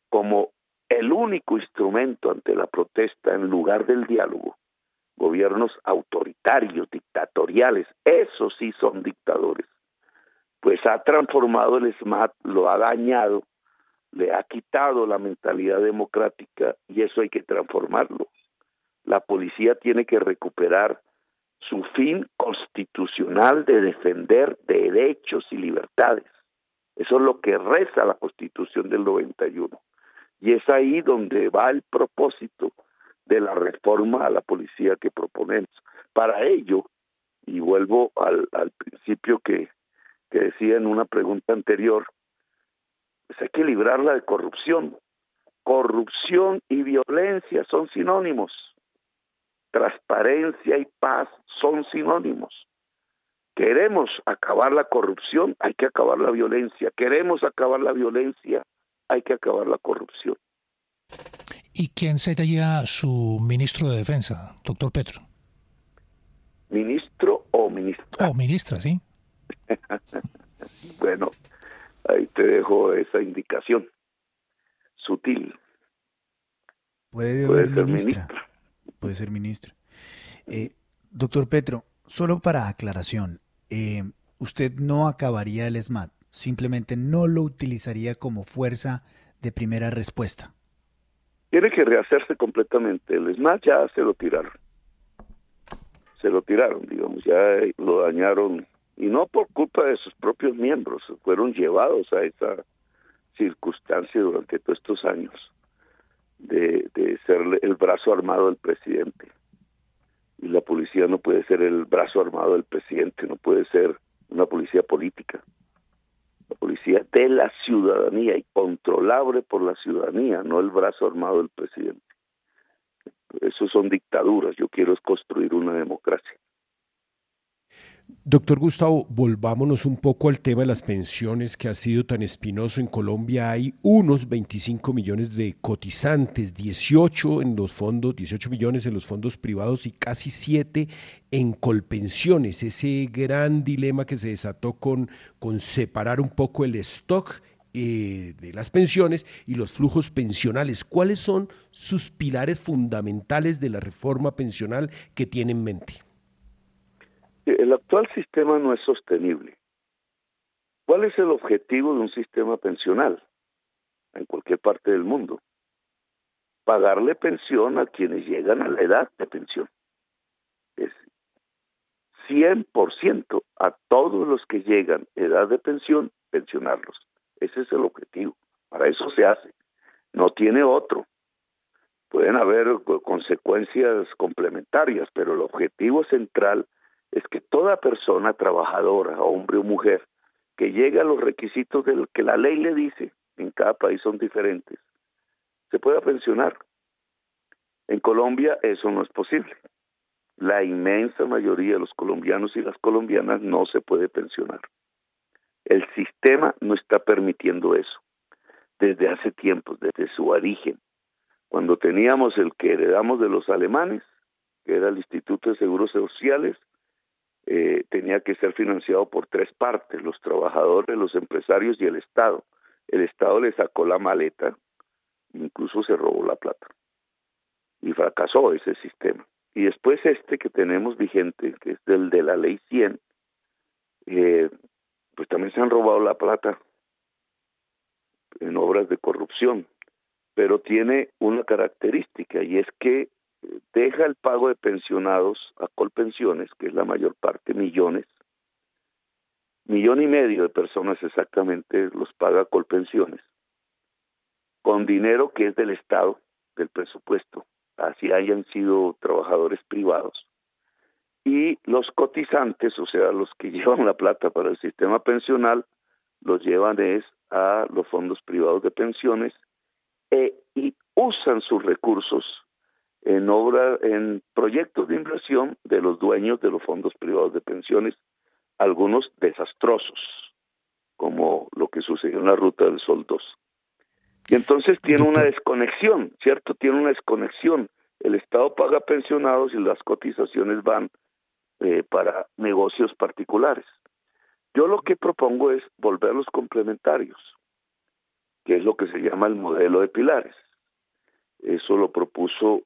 como el único instrumento ante la protesta en lugar del diálogo, gobiernos autoritarios, dictatoriales, esos sí son dictadores, pues ha transformado el SMAT, lo ha dañado, le ha quitado la mentalidad democrática y eso hay que transformarlo. La policía tiene que recuperar su fin constitucional de defender derechos y libertades. Eso es lo que reza la Constitución del 91. Y es ahí donde va el propósito de la reforma a la policía que proponemos. Para ello, y vuelvo al principio que decía en una pregunta anterior, pues hay que librarla de corrupción. Corrupción y violencia son sinónimos. Transparencia y paz son sinónimos. Queremos acabar la corrupción, hay que acabar la violencia. Queremos acabar la violencia, hay que acabar la corrupción. ¿Y quién sería su ministro de Defensa, doctor Petro? ¿Ministro o ministra? Oh, ministra, sí. Bueno, ahí te dejo esa indicación. Sutil. Puede ser ministra. Puede ser ministra. Doctor Petro, solo para aclaración, usted no acabaría el SMAT, simplemente no lo utilizaría como fuerza de primera respuesta. Tiene que rehacerse completamente. El SMAT ya se lo tiraron. Se lo tiraron, digamos, ya lo dañaron, y no por culpa de sus propios miembros, fueron llevados a esa circunstancia durante todos estos años de ser el brazo armado del presidente. Y la policía no puede ser el brazo armado del presidente, no puede ser una policía política. La policía de la ciudadanía y controlable por la ciudadanía, no el brazo armado del presidente. Eso son dictaduras, yo quiero es construir una democracia. Doctor Gustavo, volvámonos un poco al tema de las pensiones que ha sido tan espinoso en Colombia. Hay unos 25 millones de cotizantes, 18 millones en los fondos privados y casi 7 en Colpensiones. Ese gran dilema que se desató con separar un poco el stock de las pensiones y los flujos pensionales. ¿Cuáles son sus pilares fundamentales de la reforma pensional que tiene en mente? El actual sistema no es sostenible. ¿Cuál es el objetivo de un sistema pensional en cualquier parte del mundo? Pagarle pensión a quienes llegan a la edad de pensión. Es 100% a todos los que llegan a edad de pensión, pensionarlos. Ese es el objetivo. Para eso se hace. No tiene otro. Pueden haber consecuencias complementarias, pero el objetivo central es que toda persona trabajadora, hombre o mujer, que llegue a los requisitos que la ley le dice, en cada país son diferentes, se pueda pensionar. En Colombia eso no es posible. La inmensa mayoría de los colombianos y las colombianas no se puede pensionar. El sistema no está permitiendo eso. Desde hace tiempo, desde su origen. Cuando teníamos el que heredamos de los alemanes, que era el Instituto de Seguros Sociales, tenía que ser financiado por tres partes: los trabajadores, los empresarios y el Estado. El Estado le sacó la maleta, incluso se robó la plata. Y fracasó ese sistema. Y después que tenemos vigente, que es el de la Ley 100, pues también se han robado la plata en obras de corrupción. Pero tiene una característica, y es que deja el pago de pensionados a Colpensiones, que es la mayor parte, millones, 1,5 millones de personas exactamente los paga Colpensiones, con dinero que es del Estado, del presupuesto, así hayan sido trabajadores privados. Y los cotizantes, o sea, los que llevan la plata para el sistema pensional, los llevan a los fondos privados de pensiones y usan sus recursos en proyectos de inversión de los dueños de los fondos privados de pensiones, algunos desastrosos, como lo que sucedió en la Ruta del Sol 2. Y entonces tiene una desconexión, ¿cierto? Tiene una desconexión. El Estado paga pensionados y las cotizaciones van para negocios particulares. Yo lo que propongo es volverlos complementarios, que es lo que se llama el modelo de pilares. Eso lo propuso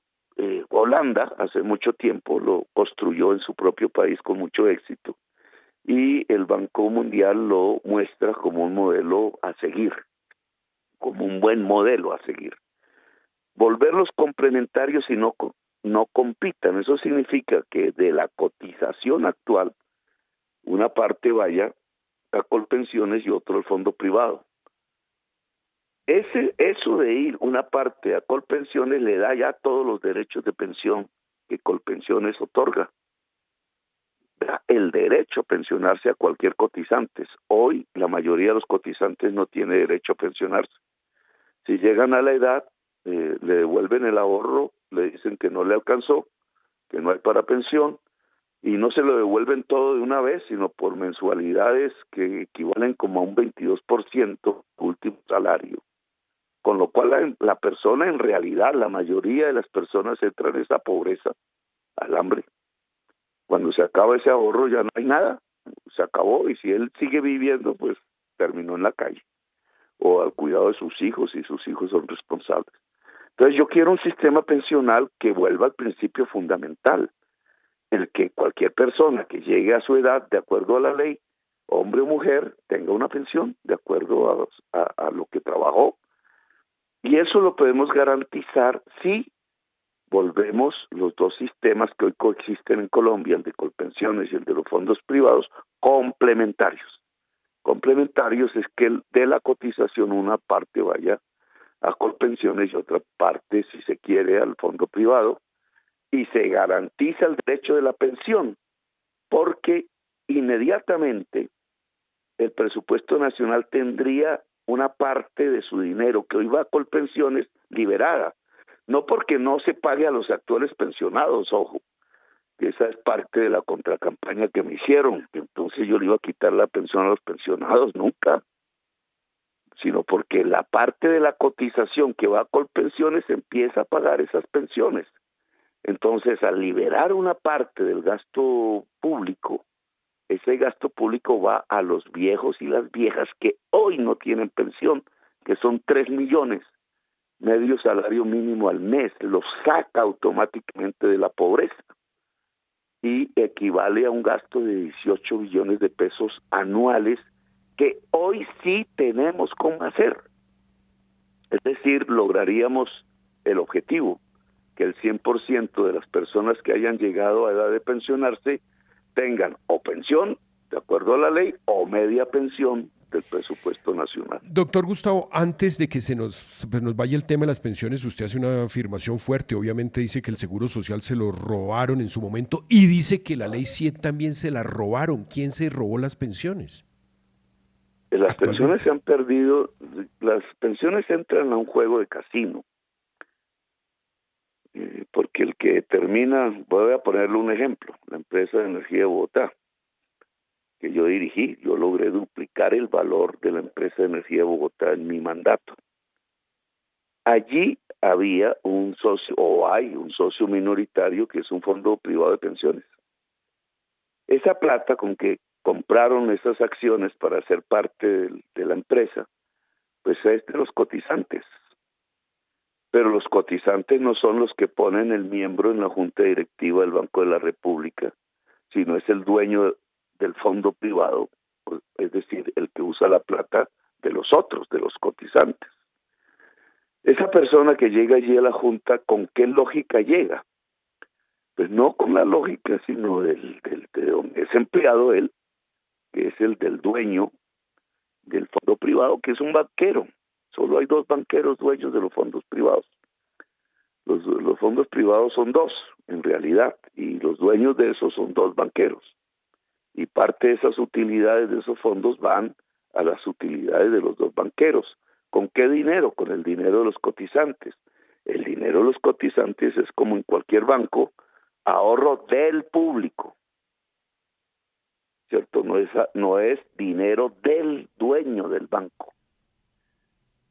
Holanda hace mucho tiempo, lo construyó en su propio país con mucho éxito, y el Banco Mundial lo muestra como un modelo a seguir, como un buen modelo a seguir. Volverlos complementarios y no compitan. Eso significa que de la cotización actual, una parte vaya a Colpensiones y otro al fondo privado. Eso de ir una parte a Colpensiones le da ya todos los derechos de pensión que Colpensiones otorga. Da el derecho a pensionarse a cualquier cotizante. Hoy la mayoría de los cotizantes no tiene derecho a pensionarse. Si llegan a la edad, le devuelven el ahorro, le dicen que no le alcanzó, que no hay para pensión, y no se lo devuelven todo de una vez, sino por mensualidades que equivalen como a un 22% último salario. Con lo cual la persona, en realidad, la mayoría de las personas entran en esa pobreza, al hambre. Cuando se acaba ese ahorro ya no hay nada, se acabó, y si él sigue viviendo, pues terminó en la calle, o al cuidado de sus hijos, y sus hijos son responsables. Entonces yo quiero un sistema pensional que vuelva al principio fundamental, el que cualquier persona que llegue a su edad, de acuerdo a la ley, hombre o mujer, tenga una pensión de acuerdo a lo que trabajó. Y eso lo podemos garantizar si volvemos los dos sistemas que hoy coexisten en Colombia, el de Colpensiones y el de los fondos privados, complementarios. Complementarios es que de la cotización una parte vaya a Colpensiones y otra parte, si se quiere, al fondo privado, y se garantiza el derecho de la pensión, porque inmediatamente el presupuesto nacional tendría una parte de su dinero que hoy va a Colpensiones liberada, no porque no se pague a los actuales pensionados, ojo, que esa es parte de la contracampaña que me hicieron, que entonces yo le iba a quitar la pensión a los pensionados, nunca, sino porque la parte de la cotización que va a Colpensiones empieza a pagar esas pensiones. Entonces, al liberar una parte del gasto público, ese gasto público va a los viejos y las viejas que hoy no tienen pensión, que son 3 millones, medio salario mínimo al mes, los saca automáticamente de la pobreza y equivale a un gasto de 18 billones de pesos anuales que hoy sí tenemos cómo hacer. Es decir, lograríamos el objetivo, que el 100% de las personas que hayan llegado a edad de pensionarse tengan o pensión, de acuerdo a la ley, o media pensión del presupuesto nacional. Doctor Gustavo, antes de que se nos vaya el tema de las pensiones, usted hace una afirmación fuerte. Obviamente dice que el Seguro Social se lo robaron en su momento y dice que la Ley 100 también se la robaron. ¿Quién se robó las pensiones? Las pensiones se han perdido, las pensiones entran a un juego de casino. porque el que determina, voy a ponerle un ejemplo, la empresa de energía de Bogotá, que yo dirigí, yo logré duplicar el valor de la empresa de energía de Bogotá en mi mandato. Allí había un socio, o hay un socio minoritario, que es un fondo privado de pensiones. Esa plata con que compraron esas acciones para ser parte de la empresa, pues es de los cotizantes. Pero los cotizantes no son los que ponen el miembro en la junta directiva del Banco de la República, sino es el dueño del fondo privado, es decir, el que usa la plata de los otros, de los cotizantes. Esa persona que llega allí a la junta, ¿con qué lógica llega? Pues no con la lógica, sino de donde es empleado él, que es el del dueño del fondo privado, que es un banquero. Solo hay 2 banqueros dueños de los fondos privados. Los fondos privados son 2, en realidad, y los dueños de esos son 2 banqueros. Y parte de esas utilidades de esos fondos van a las utilidades de los 2 banqueros. ¿Con qué dinero? Con el dinero de los cotizantes. El dinero de los cotizantes es, como en cualquier banco, ahorro del público, ¿cierto? No es dinero del dueño del banco.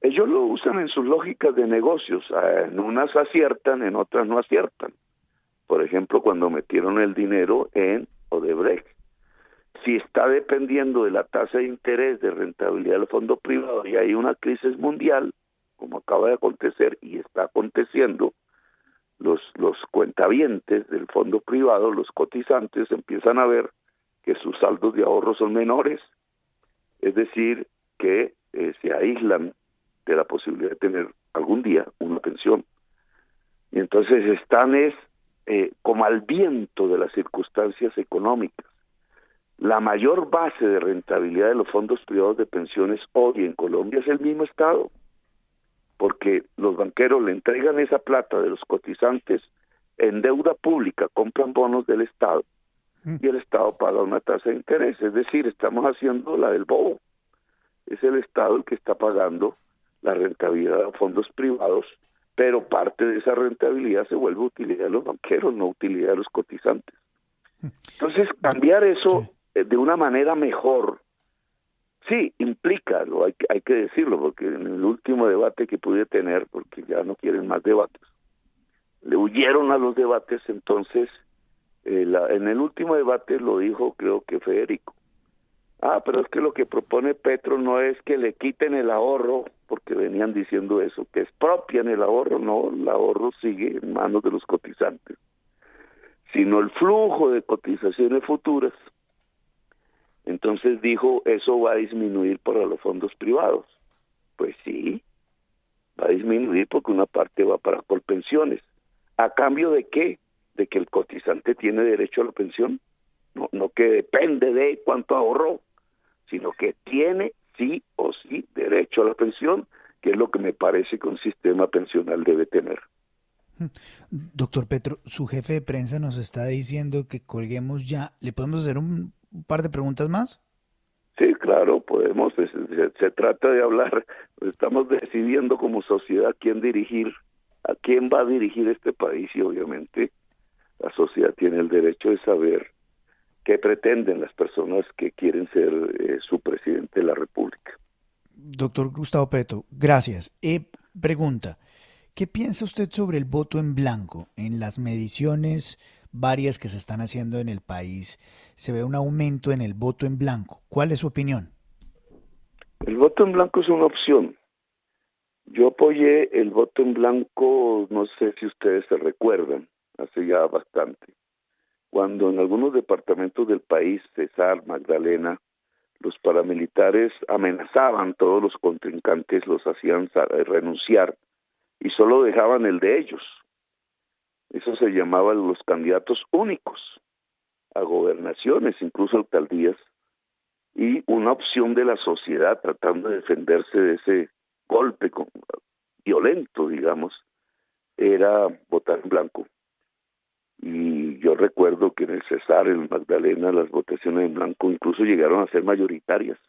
Ellos lo usan en sus lógicas de negocios. En unas aciertan, en otras no aciertan. Por ejemplo, cuando metieron el dinero en Odebrecht. Si está dependiendo de la tasa de interés de rentabilidad del fondo privado y hay una crisis mundial, como acaba de acontecer y está aconteciendo, los cuentavientes del fondo privado, los cotizantes, empiezan a ver que sus saldos de ahorro son menores, es decir, que se aíslan de la posibilidad de tener algún día una pensión. Y entonces están como al viento de las circunstancias económicas. La mayor base de rentabilidad de los fondos privados de pensiones hoy en Colombia es el mismo Estado, porque los banqueros le entregan esa plata de los cotizantes en deuda pública, compran bonos del Estado, y el Estado paga una tasa de interés. Es decir, estamos haciendo la del bobo. Es el Estado el que está pagando la rentabilidad de los fondos privados, pero parte de esa rentabilidad se vuelve utilidad de los banqueros, no utilidad de los cotizantes. Entonces, cambiar eso de una manera mejor, sí, implica, hay que decirlo, porque en el último debate que pude tener, porque ya no quieren más debates, le huyeron a los debates. Entonces, en el último debate lo dijo, creo que Federico, pero es que lo que propone Petro no es que le quiten el ahorro, porque venían diciendo eso, que expropian el ahorro. No, el ahorro sigue en manos de los cotizantes, sino el flujo de cotizaciones futuras. Entonces dijo, eso va a disminuir para los fondos privados. Pues sí, va a disminuir porque una parte va para Colpensiones. ¿A cambio de qué? De que el cotizante tiene derecho a la pensión. No que depende de cuánto ahorró, sino que tiene sí o sí derecho a la pensión, que es lo que me parece que un sistema pensional debe tener. Doctor Petro, su jefe de prensa nos está diciendo que colguemos ya. ¿Le podemos hacer un par de preguntas más? Sí, claro, podemos. Se trata de hablar. Estamos decidiendo como sociedad a quién va a dirigir este país, y obviamente la sociedad tiene el derecho de saber qué pretenden las personas que quieren ser su presidente de la República. Doctor Gustavo Petro, gracias. Pregunta, ¿qué piensa usted sobre el voto en blanco? En las mediciones varias que se están haciendo en el país, se ve un aumento en el voto en blanco. ¿Cuál es su opinión? El voto en blanco es una opción. Yo apoyé el voto en blanco, no sé si ustedes se recuerdan, hace ya bastante, cuando en algunos departamentos del país, Cesar, Magdalena, los paramilitares amenazaban, todos los contrincantes los hacían renunciar y solo dejaban el de ellos. Eso se llamaba los candidatos únicos a gobernaciones, incluso alcaldías, y una opción de la sociedad tratando de defenderse de ese golpe violento, digamos, era votar en blanco. Y yo recuerdo que en el Cesar, en Magdalena, las votaciones en blanco incluso llegaron a ser mayoritarias.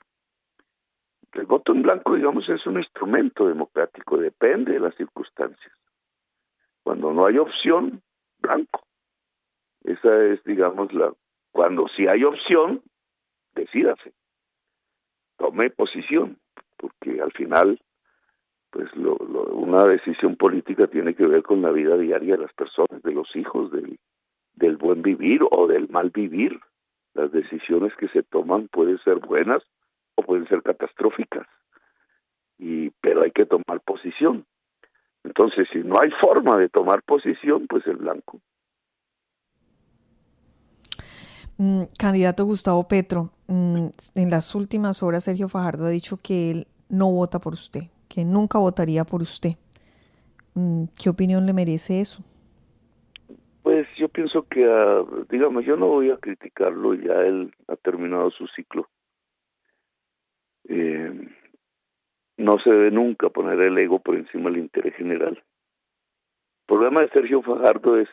El voto en blanco, digamos, es un instrumento democrático, depende de las circunstancias. Cuando no hay opción, blanco. Esa es, digamos, cuando sí hay opción, decídase, tome posición, porque al final, pues una decisión política tiene que ver con la vida diaria de las personas, de los hijos, del buen vivir o del mal vivir. Las decisiones que se toman pueden ser buenas o pueden ser catastróficas, pero hay que tomar posición. Entonces, si no hay forma de tomar posición, pues el blanco. Candidato Gustavo Petro, en las últimas horas Sergio Fajardo ha dicho que él no vota por usted, que nunca votaría por usted. ¿Qué opinión le merece eso? Pues yo pienso que, digamos, yo no voy a criticarlo, ya él ha terminado su ciclo. No se debe nunca poner el ego por encima del interés general. El problema de Sergio Fajardo es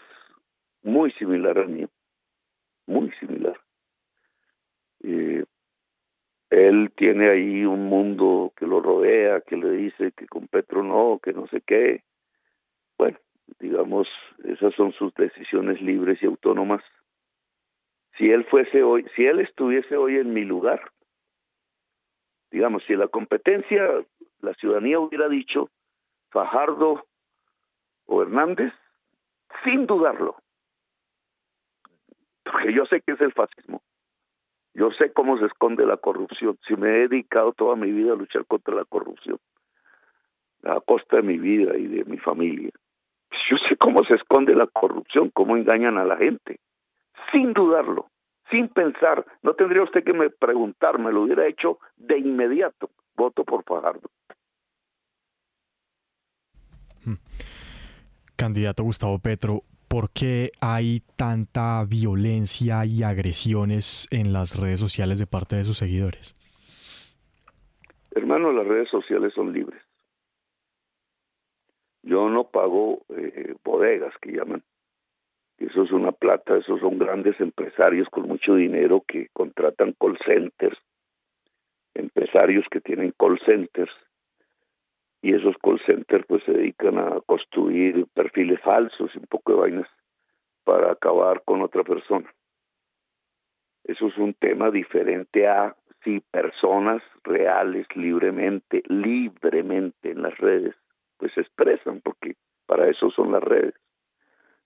muy similar al mío, muy similar. Él tiene ahí un mundo que lo rodea, que le dice que con Petro no, que no sé qué. Bueno, digamos, esas son sus decisiones libres y autónomas. Si él estuviese hoy en mi lugar, digamos, si la competencia, la ciudadanía hubiera dicho Fajardo o Hernández, sin dudarlo, porque yo sé que es el fascismo, yo sé cómo se esconde la corrupción, si me he dedicado toda mi vida a luchar contra la corrupción, a costa de mi vida y de mi familia, yo sé cómo se esconde la corrupción, cómo engañan a la gente, sin dudarlo, sin pensar, no tendría usted que preguntar, me lo hubiera hecho de inmediato, voto por Fajardo. Candidato Gustavo Petro, ¿por qué hay tanta violencia y agresiones en las redes sociales de parte de sus seguidores? Hermano, las redes sociales son libres. Yo no pago bodegas, que llaman. Eso es una plata, esos son grandes empresarios con mucho dinero que contratan call centers, empresarios que tienen call centers, y esos call centers pues se dedican a construir perfiles falsos y un poco de vainas para acabar con otra persona. Eso es un tema diferente a si personas reales libremente en las redes pues se expresan, porque para eso son las redes.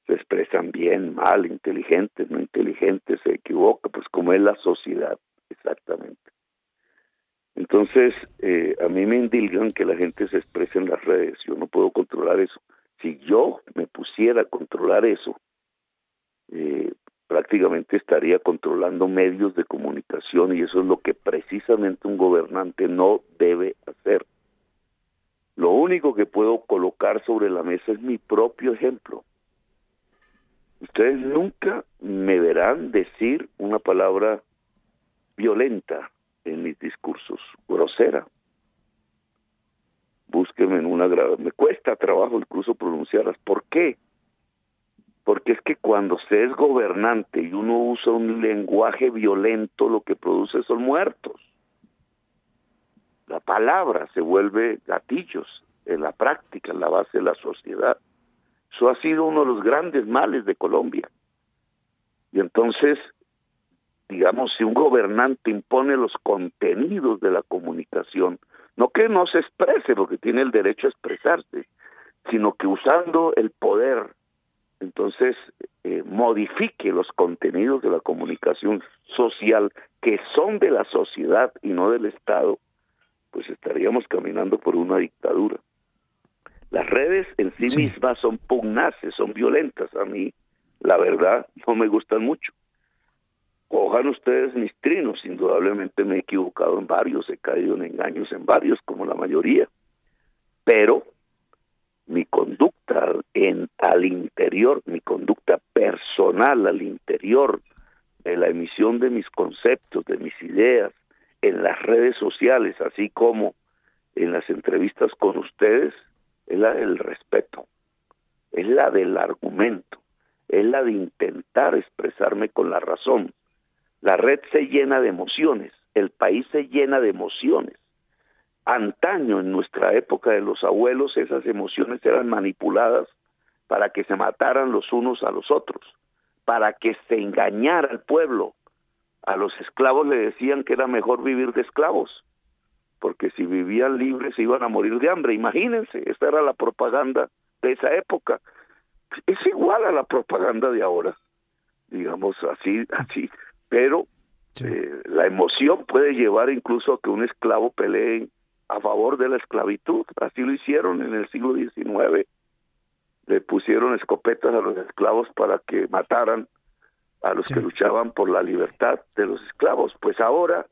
Se expresan bien, mal, inteligentes, no inteligentes, se equivoca, pues como es la sociedad, exactamente. Entonces, a mí me indilgan que la gente se exprese en las redes, yo no puedo controlar eso. Si yo me pusiera a controlar eso, prácticamente estaría controlando medios de comunicación, y eso es lo que precisamente un gobernante no debe hacer. Lo único que puedo colocar sobre la mesa es mi propio ejemplo. Ustedes nunca me verán decir una palabra violenta en mis discursos, grosera. Búsquenme me cuesta trabajo incluso pronunciarlas. ¿Por qué? Porque es que cuando se es gobernante y uno usa un lenguaje violento, lo que produce son muertos. La palabra se vuelve gatillos en la práctica, en la base de la sociedad. Eso ha sido uno de los grandes males de Colombia. Y entonces, digamos, si un gobernante impone los contenidos de la comunicación, no que no se exprese, porque tiene el derecho a expresarse, sino que usando el poder, entonces modifique los contenidos de la comunicación social que son de la sociedad y no del Estado, pues estaríamos caminando por una dictadura. Las redes en sí mismas son pugnaces, son violentas. A mí, la verdad, no me gustan mucho. Cojan ustedes mis trinos, indudablemente me he equivocado en varios, he caído en engaños en varios, como la mayoría. Pero mi conducta al interior, mi conducta personal al interior de la emisión de mis conceptos, de mis ideas, en las redes sociales, así como en las entrevistas con ustedes, es la del respeto, es la del argumento, es la de intentar expresarme con la razón. La red se llena de emociones, el país se llena de emociones. Antaño, en nuestra época de los abuelos, esas emociones eran manipuladas para que se mataran los unos a los otros, para que se engañara al pueblo. A los esclavos le decían que era mejor vivir de esclavos, porque si vivían libres se iban a morir de hambre. Imagínense, esta era la propaganda de esa época. Es igual a la propaganda de ahora, digamos así, pero sí. La emoción puede llevar incluso a que un esclavo pelee a favor de la esclavitud. Así lo hicieron en el siglo XIX. Le pusieron escopetas a los esclavos para que mataran a los que luchaban por la libertad de los esclavos. Pues ahora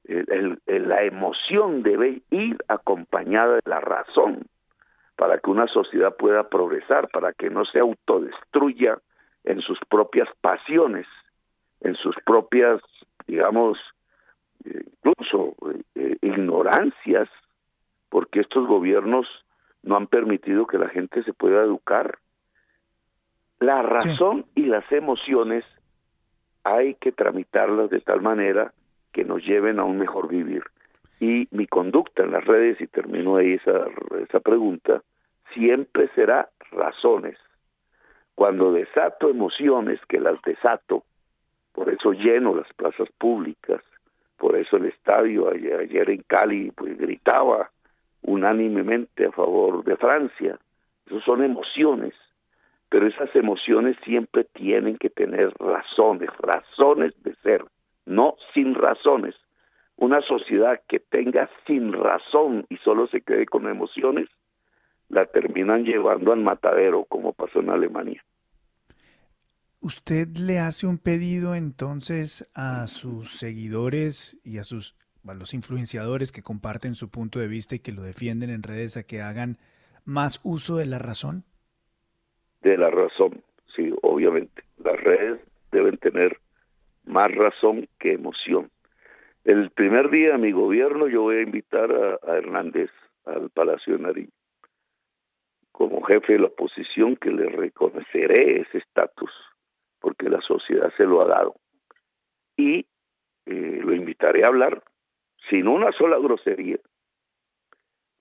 la emoción debe ir acompañada de la razón para que una sociedad pueda progresar, para que no se autodestruya en sus propias pasiones, en sus propias, digamos, incluso ignorancias, porque estos gobiernos no han permitido que la gente se pueda educar. La razón y las emociones hay que tramitarlas de tal manera que nos lleven a un mejor vivir. Y mi conducta en las redes, y termino ahí esa pregunta, siempre será razones. Cuando desato emociones, que las desato, por eso lleno las plazas públicas, por eso el estadio ayer en Cali pues gritaba unánimemente a favor de Francia. Esas son emociones, pero esas emociones siempre tienen que tener razones de ser, no sin razones. Una sociedad que tenga sin razón y solo se quede con emociones, la terminan llevando al matadero, como pasó en Alemania. ¿Usted le hace un pedido entonces a sus seguidores y a los influenciadores que comparten su punto de vista y que lo defienden en redes a que hagan más uso de la razón? De la razón, sí, obviamente. Las redes deben tener más razón que emoción. El primer día de mi gobierno yo voy a invitar a Hernández al Palacio de Nariño como jefe de la oposición, que le reconoceré ese estatus porque la sociedad se lo ha dado, y lo invitaré a hablar sin una sola grosería.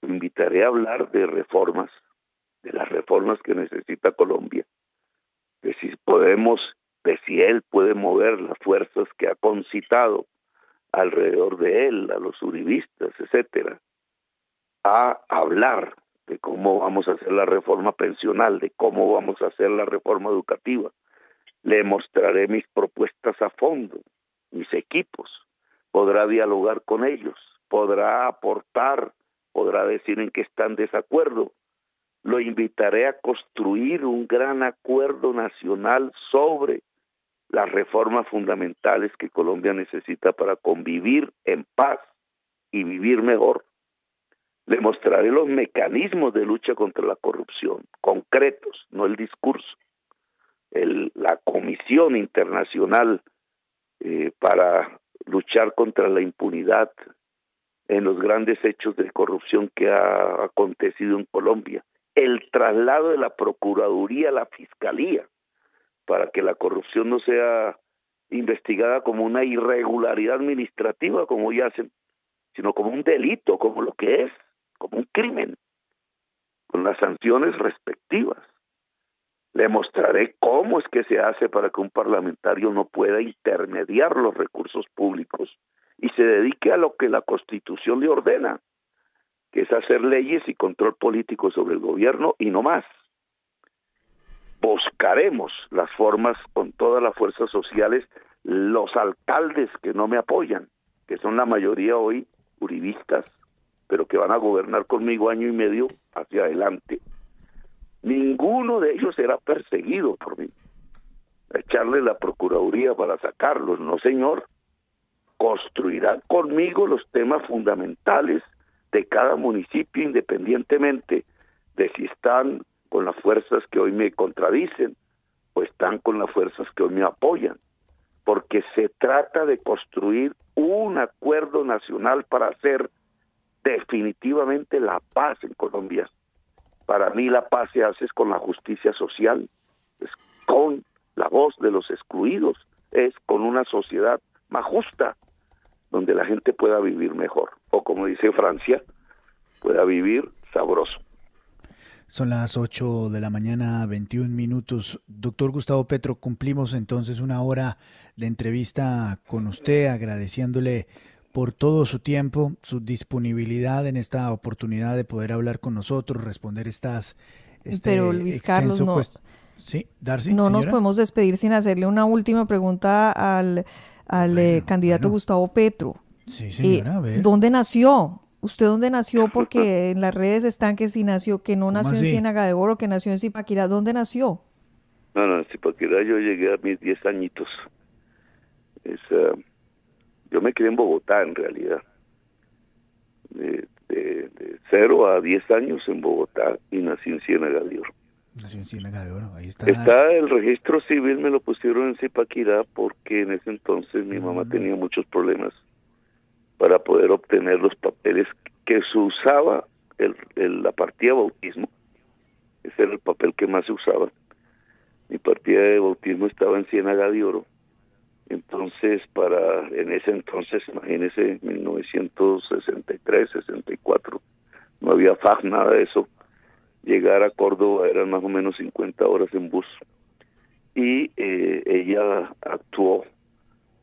Lo invitaré a hablar de reformas, de las reformas que necesita Colombia, de si él puede mover las fuerzas que ha concitado alrededor de él, a los uribistas, etcétera, a hablar de cómo vamos a hacer la reforma pensional, de cómo vamos a hacer la reforma educativa. Le mostraré mis propuestas a fondo, mis equipos, podrá dialogar con ellos, podrá aportar, podrá decir en qué están en desacuerdo. Lo invitaré a construir un gran acuerdo nacional sobre las reformas fundamentales que Colombia necesita para convivir en paz y vivir mejor. Le mostraré los mecanismos de lucha contra la corrupción, concretos, no el discurso. La Comisión Internacional para luchar contra la impunidad en los grandes hechos de corrupción que ha acontecido en Colombia. El traslado de la Procuraduría a la Fiscalía para que la corrupción no sea investigada como una irregularidad administrativa, como ya hacen, sino como un delito, como lo que es, como un crimen, con las sanciones respectivas. Le mostraré cómo es que se hace para que un parlamentario no pueda intermediar los recursos públicos y se dedique a lo que la Constitución le ordena, que es hacer leyes y control político sobre el gobierno y no más. Buscaremos las formas con todas las fuerzas sociales, los alcaldes que no me apoyan, que son la mayoría hoy uribistas, pero que van a gobernar conmigo año y medio hacia adelante. Ninguno de ellos será perseguido por mí. Echarle la procuraduría para sacarlos, no señor. Construirán conmigo los temas fundamentales de cada municipio, independientemente de si están con las fuerzas que hoy me contradicen o están con las fuerzas que hoy me apoyan, porque se trata de construir un acuerdo nacional para hacer definitivamente la paz en Colombia. Para mí la paz se hace con la justicia social, es con la voz de los excluidos, es con una sociedad más justa, donde la gente pueda vivir mejor, o como dice Francia, pueda vivir sabroso. Son las 8 de la mañana, 21 minutos. Doctor Gustavo Petro, cumplimos entonces una hora de entrevista con usted, agradeciéndole por todo su tiempo, su disponibilidad en esta oportunidad de poder hablar con nosotros, responder Pero Luis Carlos, no, ¿sí? Darcy, no señora. nos podemos despedir sin hacerle una última pregunta al candidato Gustavo Petro. Sí, señora, a ver. ¿Dónde nació? ¿Usted dónde nació? Porque en las redes están que que no nació en Ciénaga de Oro, que nació en Zipaquirá. ¿Dónde nació? No, en Zipaquirá yo llegué a mis 10 añitos. Yo me crié en Bogotá, en realidad. De 0 a 10 años en Bogotá y nací en Ciénaga de Oro. Nació en Ciénaga de Oro, ahí está. Está el registro civil, me lo pusieron en Zipaquirá porque en ese entonces mi mamá tenía muchos problemas para poder obtener los papeles que se usaba, la partida de bautismo. Ese era el papel que más se usaba. Mi partida de bautismo estaba en Ciénaga de Oro. Entonces, en ese entonces, imagínese, 1963, 64, no había FAG, nada de eso. Llegar a Córdoba eran más o menos 50 horas en bus. Y ella actuó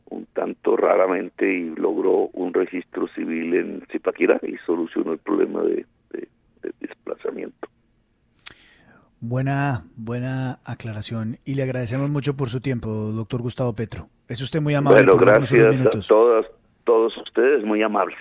un tanto raramente y logró un registro civil en Zipaquirá y solucionó el problema de desplazamiento. Buena aclaración y le agradecemos mucho por su tiempo, doctor Gustavo Petro. Es usted muy amable. Bueno, por darnos unos gracias minutos. a todos ustedes, muy amables.